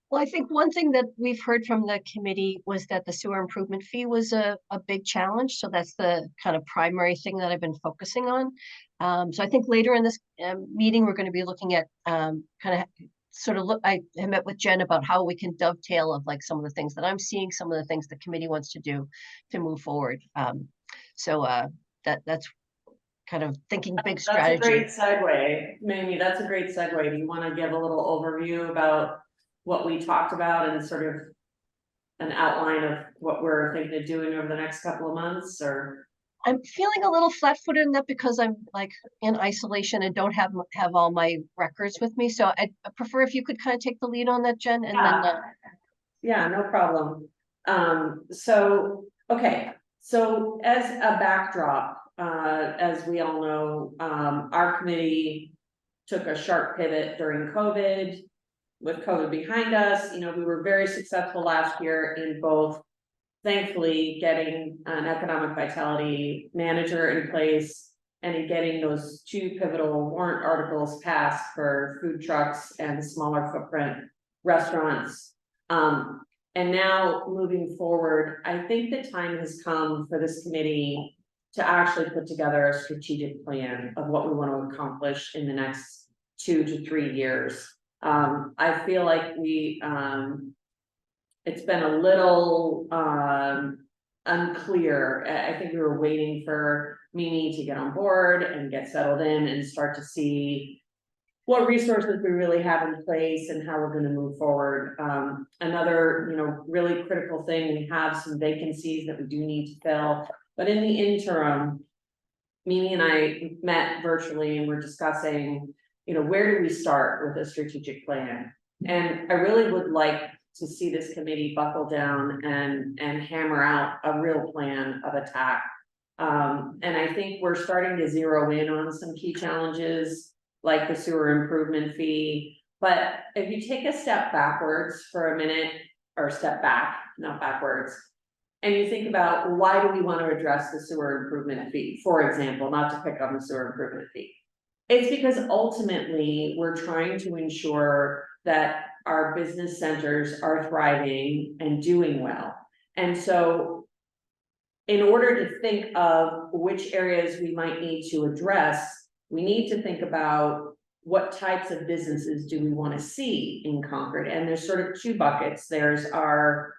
Well, I think one thing that we've heard from the committee was that the sewer improvement fee was a big challenge. So that's the kind of primary thing that I've been focusing on. So I think later in this meeting, we're going to be looking at kind of sort of look, I met with Jen about how we can dovetail of like some of the things that I'm seeing, some of the things the committee wants to do to move forward. That's kind of thinking big strategy. That's a great segue, Mamie, that's a great segue. Do you want to give a little overview about what we talked about and sort of an outline of what we're thinking of doing over the next couple of months, or? I'm feeling a little flat-footed in that because I'm like in isolation and don't have all my records with me. So I prefer if you could kind of take the lead on that, Jen, and then. Yeah, no problem. Okay, so as a backdrop, as we all know, our committee took a sharp pivot during COVID. With COVID behind us, we were very successful last year in both, thankfully, getting an economic vitality manager in place and in getting those 2 pivotal warrant articles passed for food trucks and smaller footprint restaurants. And now moving forward, I think the time has come for this committee to actually put together a strategic plan of what we want to accomplish in the next 2 to 3 years. I feel like it's been a little unclear. I think we were waiting for Mimi to get on board and get settled in and start to see what resources we really have in place and how we're going to move forward. Another, really critical thing, we have some vacancies that we do need to fill, but in the interim, Mimi and I met virtually and we're discussing, where do we start with a strategic plan? And I really would like to see this committee buckle down and hammer out a real plan of attack. And I think we're starting to zero in on some key challenges like the sewer improvement fee. But if you take a step backwards for a minute, or step back, not backwards, and you think about why do we want to address the sewer improvement fee, for example, not to pick on the sewer improvement fee. It's because ultimately we're trying to ensure that our business centers are thriving and doing well. And so in order to think of which areas we might need to address, we need to think about what types of businesses do we want to see in Concord. And there's sort of 2 buckets. There's our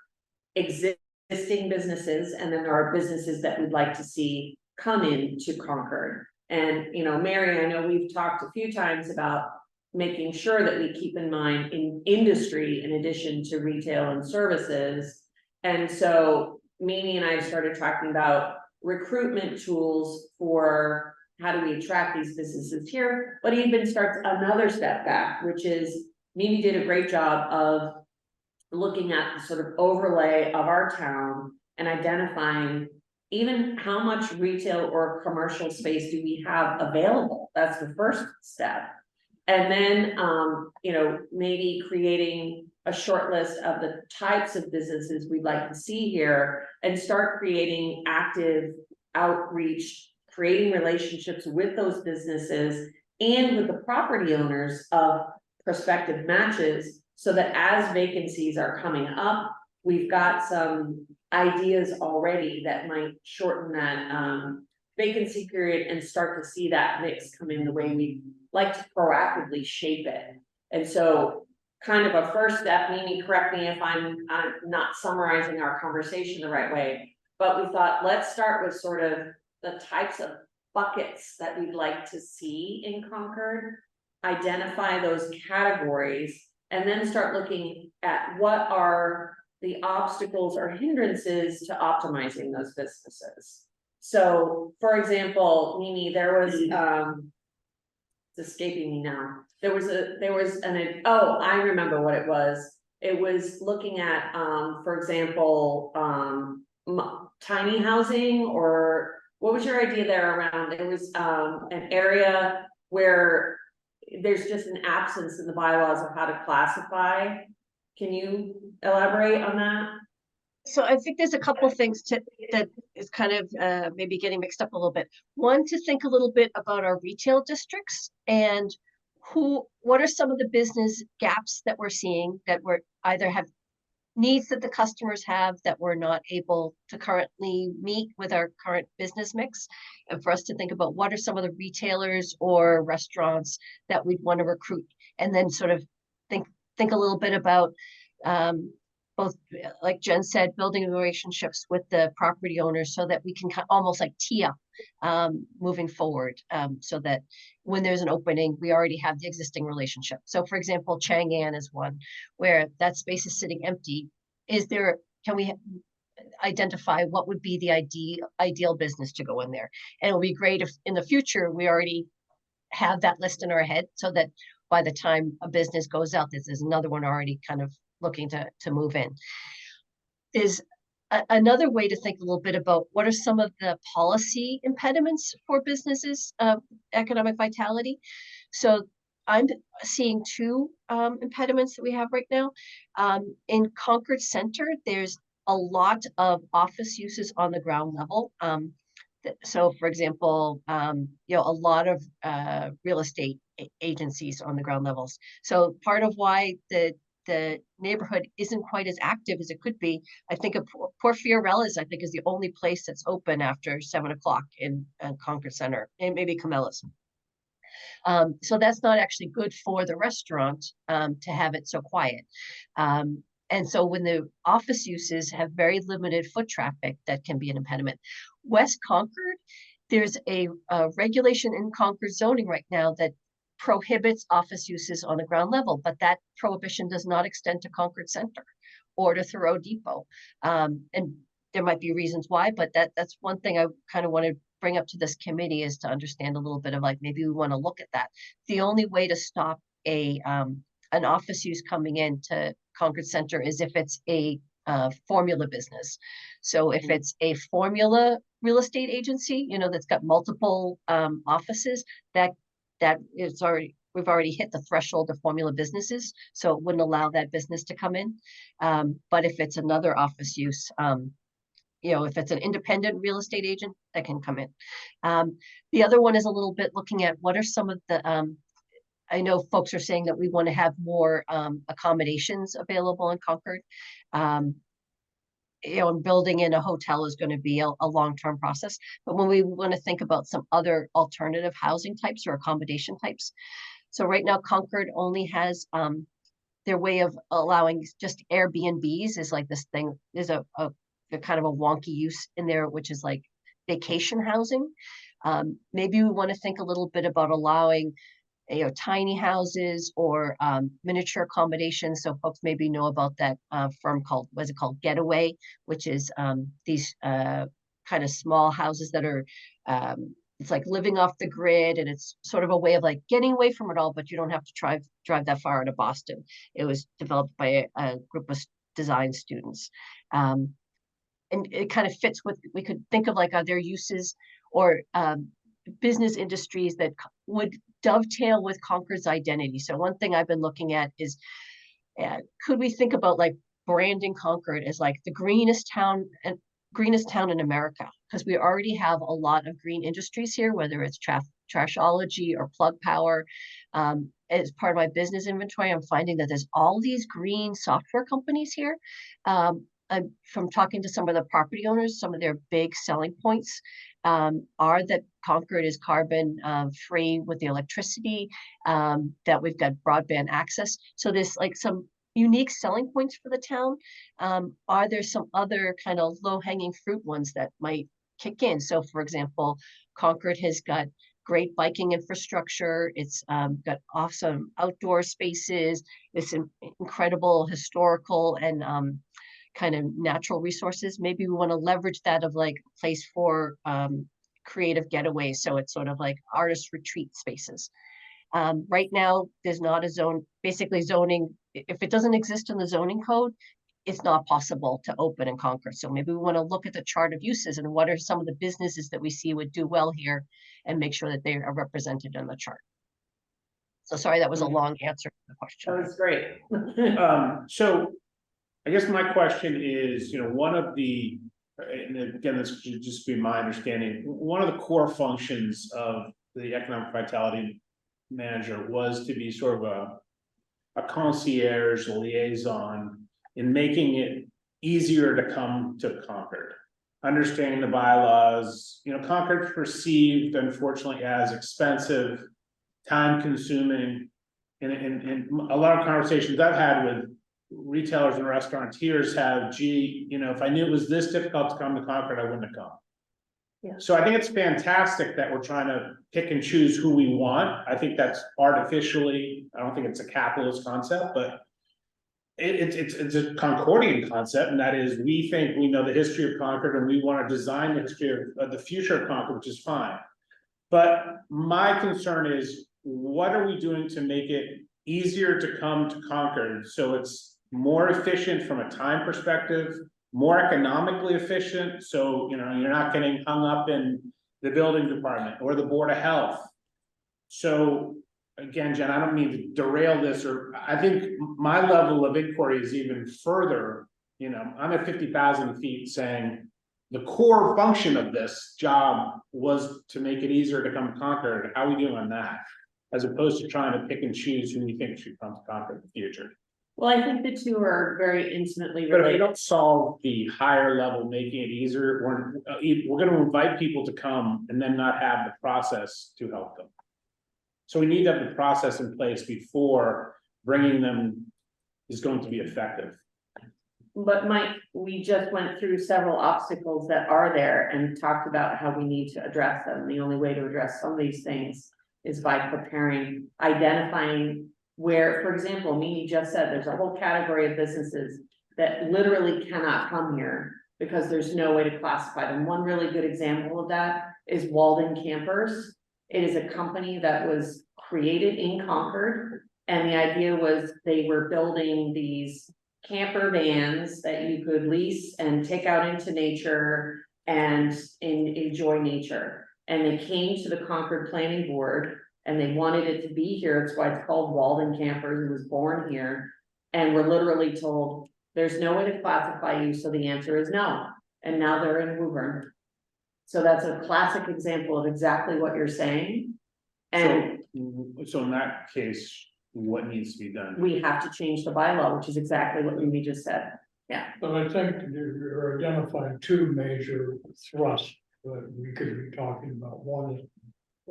existing businesses, and then there are businesses that we'd like to see come into Concord. And, Mary, I know we've talked a few times about making sure that we keep in mind in industry in addition to retail and services. And so Mimi and I started talking about recruitment tools for how do we attract these businesses here, but even starts another step back, which is Mimi did a great job of looking at the sort of overlay of our town and identifying even how much retail or commercial space do we have available? That's the first step. And then, you know, maybe creating a short list of the types of businesses we'd like to see here and start creating active outreach, creating relationships with those businesses and with the property owners of prospective matches, so that as vacancies are coming up, we've got some ideas already that might shorten that vacancy period and start to see that mix come in the way we like to proactively shape it. And so kind of a first step, Mimi, correct me if I'm not summarizing our conversation the right way, but we thought, let's start with sort of the types of buckets that we'd like to see in Concord, identify those categories, and then start looking at what are the obstacles or hindrances to optimizing those businesses. So, for example, Mimi, there was, it's escaping me now. There was oh, I remember what it was. It was looking at, for example, tiny housing, or what was your idea there around? There was, an area where there's just an absence in the bylaws of how to classify. Can you elaborate on that? So I think there's a couple things that is kind of maybe getting mixed up a little bit. One, to think a little bit about our retail districts and what are some of the business gaps that we're seeing that we're either have needs that the customers have that we're not able to currently meet with our current business mix, and for us to think about what are some of the retailers or restaurants that we'd want to recruit, and then sort of think a little bit about both, like Jen said, building relationships with the property owners so that we can almost like tee up moving forward, so that when there's an opening, we already have the existing relationship. So for example, Chang'an is one where that space is sitting empty. Can we identify what would be the ideal business to go in there? And it'll be great if in the future, we already have that list in our head so that by the time a business goes out, there's another one already kind of looking to move in. Is another way to think a little bit about what are some of the policy impediments for businesses, economic vitality. So I'm seeing two impediments that we have right now. In Concord Center, there's a lot of office uses on the ground level. So for example, you know, a lot of real estate agencies on the ground levels. So part of why the neighborhood isn't quite as active as it could be, I think of Porfiorella's, I think, is the only place that's open after 7 o'clock in Concord Center, and maybe Camellas. So that's not actually good for the restaurant to have it so quiet. And so when the office uses have very limited foot traffic, that can be an impediment. West Concord, there's a regulation in Concord zoning right now that prohibits office uses on the ground level, but that prohibition does not extend to Concord Center or to Thoreau Depot. And there might be reasons why, but that's one thing I kind of want to bring up to this committee, is to understand a little bit of like, maybe we want to look at that. The only way to stop an office use coming into Concord Center is if it's a formula business. So if it's a formula real estate agency, you know, that's got multiple offices, that is already, we've already hit the threshold of formula businesses, so it wouldn't allow that business to come in. But if it's another office use, you know, if it's an independent real estate agent, that can come in. The other one is a little bit looking at what are some of the, I know folks are saying that we want to have more accommodations available in Concord. You know, and building in a hotel is going to be a long-term process. But when we want to think about some other alternative housing types or accommodation types. So right now, Concord only has their way of allowing just Airbnbs is like this thing. There's a kind of a wonky use in there, which is like vacation housing. Maybe we want to think a little bit about allowing, you know, tiny houses or miniature accommodations. So folks maybe know about that firm called, what's it called, Getaway, which is these kind of small houses that are, it's like living off the grid, and it's sort of a way of like getting away from it all, but you don't have to drive that far into Boston. It was developed by a group of design students. and it kind of fits with, we could think of like other uses or business industries that would dovetail with Concord's identity. So one thing I've been looking at is, could we think about like branding Concord as like the greenest town in America? Because we already have a lot of green industries here, whether it's trashology or plug power. As part of my business inventory, I'm finding that there's all these green software companies here. From talking to some of the property owners, some of their big selling points are that Concord is carbon free with the electricity, that we've got broadband access. So there's like some unique selling points for the town. Are there some other kind of low hanging fruit ones that might kick in? So for example, Concord has got great biking infrastructure. It's got awesome outdoor spaces. It's incredible historical and kind of natural resources. Maybe we want to leverage that of like place for creative getaways. So it's sort of like artist retreat spaces. Right now, there's not a zone, basically zoning, if it doesn't exist in the zoning code, it's not possible to open in Concord. So maybe we want to look at the chart of uses and what are some of the businesses that we see would do well here and make sure that they are represented in the chart. So sorry, that was a long answer to the question. That was great. So I guess my question is, one of the, and again, this should just be my understanding, one of the core functions of the economic vitality manager was to be sort of a concierge liaison in making it easier to come to Concord, understanding the bylaws. Concord's perceived, unfortunately, as expensive, time consuming, and a lot of conversations I've had with retailers and restaurateurs have, if I knew it was this difficult to come to Concord, I wouldn't have come. Yeah. So I think it's fantastic that we're trying to pick and choose who we want. I think that's artificially, I don't think it's a capitalist concept, but it's a Concordian concept, and that is we think we know the history of Concord and we want to design the history of the future of Concord, which is fine. But my concern is, what are we doing to make it easier to come to Concord so it's more efficient from a time perspective, more economically efficient, so you're not getting hung up in the building department or the Board of Health. So again, Jen, I don't mean to derail this, or I think my level of inquiry is even further. I'm at 50,000 feet saying the core function of this job was to make it easier to come to Concord. How are we doing on that? As opposed to trying to pick and choose who we think should come to Concord in the future. Well, I think the two are very intimately But if we related. don't solve the higher level, making it easier, we're going to invite people to come and then not have the process to help them. So we need to have the process in place before bringing them is going to be effective. But Mike, we just went through several obstacles that are there and talked about how we need to address them. The only way to address some of these things is by preparing, identifying where, for example, Mimi just said, there's a whole category of businesses that literally cannot come here because there's no way to classify them. One really good example of that is Walden Campers. It is a company that was created in Concord, and the idea was they were building these camper vans that you could lease and take out into nature and enjoy nature. And they came to the Concord Planning Board and they wanted it to be here. That's why it's called Walden Campers. It was born here. And we're literally told there's no way to classify you. So the answer is no. And now they're in Woburn. So that's a classic example of exactly what you're saying. And so in that case, what needs to be done? we have to change the bylaw, which is exactly what Mimi just said. Yeah. But I think you're identifying two major thrusts that we could be talking about. One is,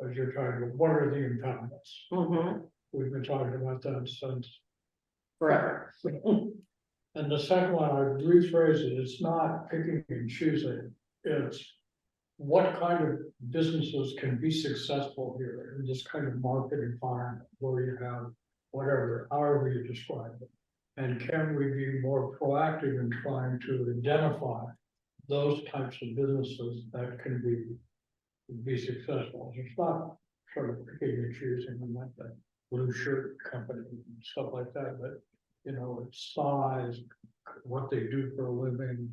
as you're talking about, what are the impediments? Mm-hmm. We've been talking about that since Forever. And the second one, I rephrase it, it's not picking and choosing, it's what kind of businesses can be successful here in this kind of market environment where you have whatever, however you describe it. And can we be more proactive in trying to identify those types of businesses that can be successful? It's not sort of picking and choosing and like that blue shirt company and stuff like that, but it's size, what they do for a living,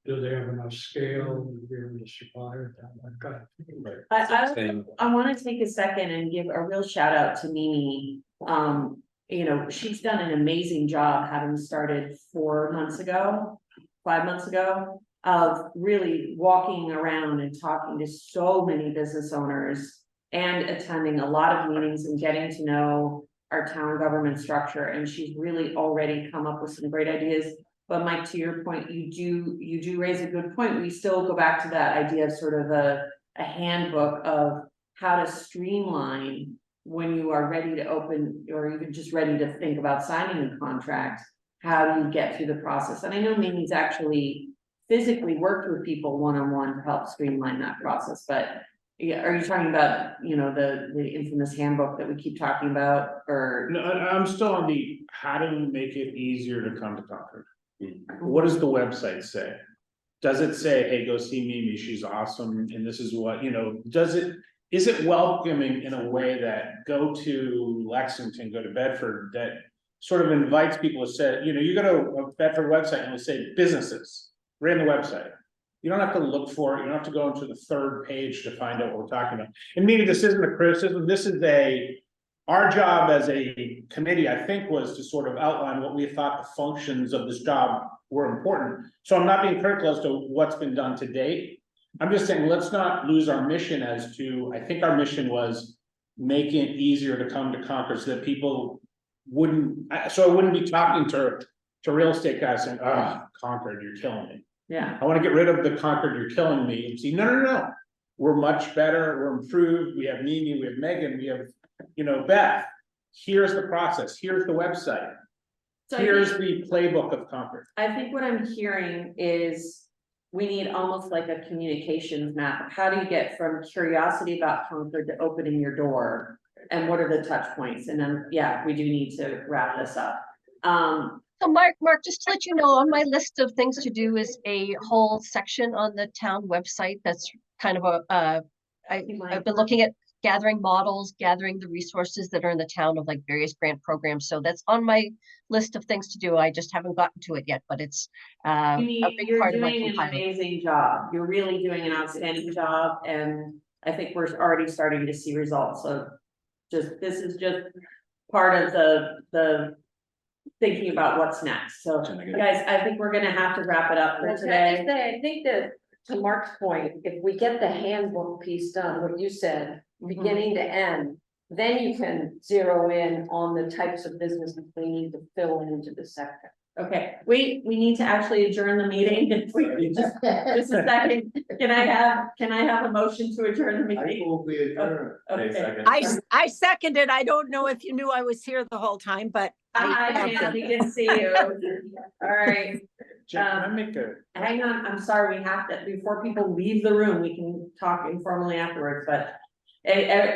do they have enough scale to be able to supply it, that kind of thing. I wanna take a second and give a real shout out to Mimi. You know, she's done an amazing job having started 4 months ago, 5 months ago. Of really walking around and talking to so many business owners and attending a lot of meetings and getting to know our town government structure, and she's really already come up with some great ideas. But Mike, to your point, you do raise a good point. We still go back to that idea of sort of a handbook of how to streamline when you are ready to open, or even just ready to think about signing a contract. How do you get through the process? And I know Mimi's actually physically worked with people one-on-one to help streamline that process, but yeah, are you talking about, you know, the infamous handbook that we keep talking about, or? No, I'm still on the, how do we make it easier to come to Concord? What does the website say? Does it say, hey, go see Mimi, she's awesome, and this is what, you know, is it welcoming in a way that go to Lexington, go to Bedford, that sort of invites people to say, you know, you go to a Bedford website and it'll say businesses, right in the website. You don't have to look for it, you don't have to go into the third page to find out what we're talking about. And maybe this isn't a criticism, this is our job as a committee, I think, was to sort of outline what we thought the functions of this job were important. So I'm not being critical as to what's been done to date. I'm just saying, let's not lose our mission as to, I think our mission was making it easier to come to Concord so that people wouldn't, so I wouldn't be talking to real estate guys saying, oh, Concord, you're killing me. Yeah, I want to get rid of the Concord, you're killing me, and see, no. We're much better, we're improved, we have Mimi, we have Megan, we have, you know, Beth. Here's the process, here's the website, so here's the playbook of Concord. I think what I'm hearing is we need almost like a communications map. How do you get from curiosity about Concord to opening your door? And what are the touch points? And then, yeah, we do need to wrap this up. So Mark, just to let you know, on my list of things to do is a whole section on the town website that's kind of I've been looking at gathering models, gathering the resources that are in the town of like various grant programs. So that's on my list of things to do. I just haven't gotten to it yet, but it's a big You're part of my doing an compiling. amazing job. You're really doing an outstanding job, and I think we're already starting to see results. So this is just part of the thinking about what's next. So guys, I think we're gonna have to wrap it up for today. I think that, to Mark's point, if we get the handbook piece done, what you said, beginning to end, then you can zero in on the types of businesses we need to fill into the sector. Okay, we need to actually adjourn the meeting. Just a second. Can I have a motion to adjourn the I meeting? will be adjourned. Okay. I seconded. I don't know if you knew I was here the whole time, but Hi, Nancy, good to see you. All right, Jen, can I make a, hang on, I'm sorry, we have to, before people leave the room, we can talk informally afterwards, but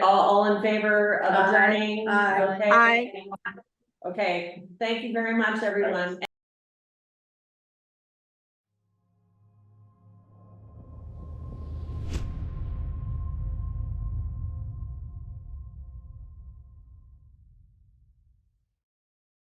all in favor of adjourning? Aye. Okay. Aye. Okay, thank you very much, everyone.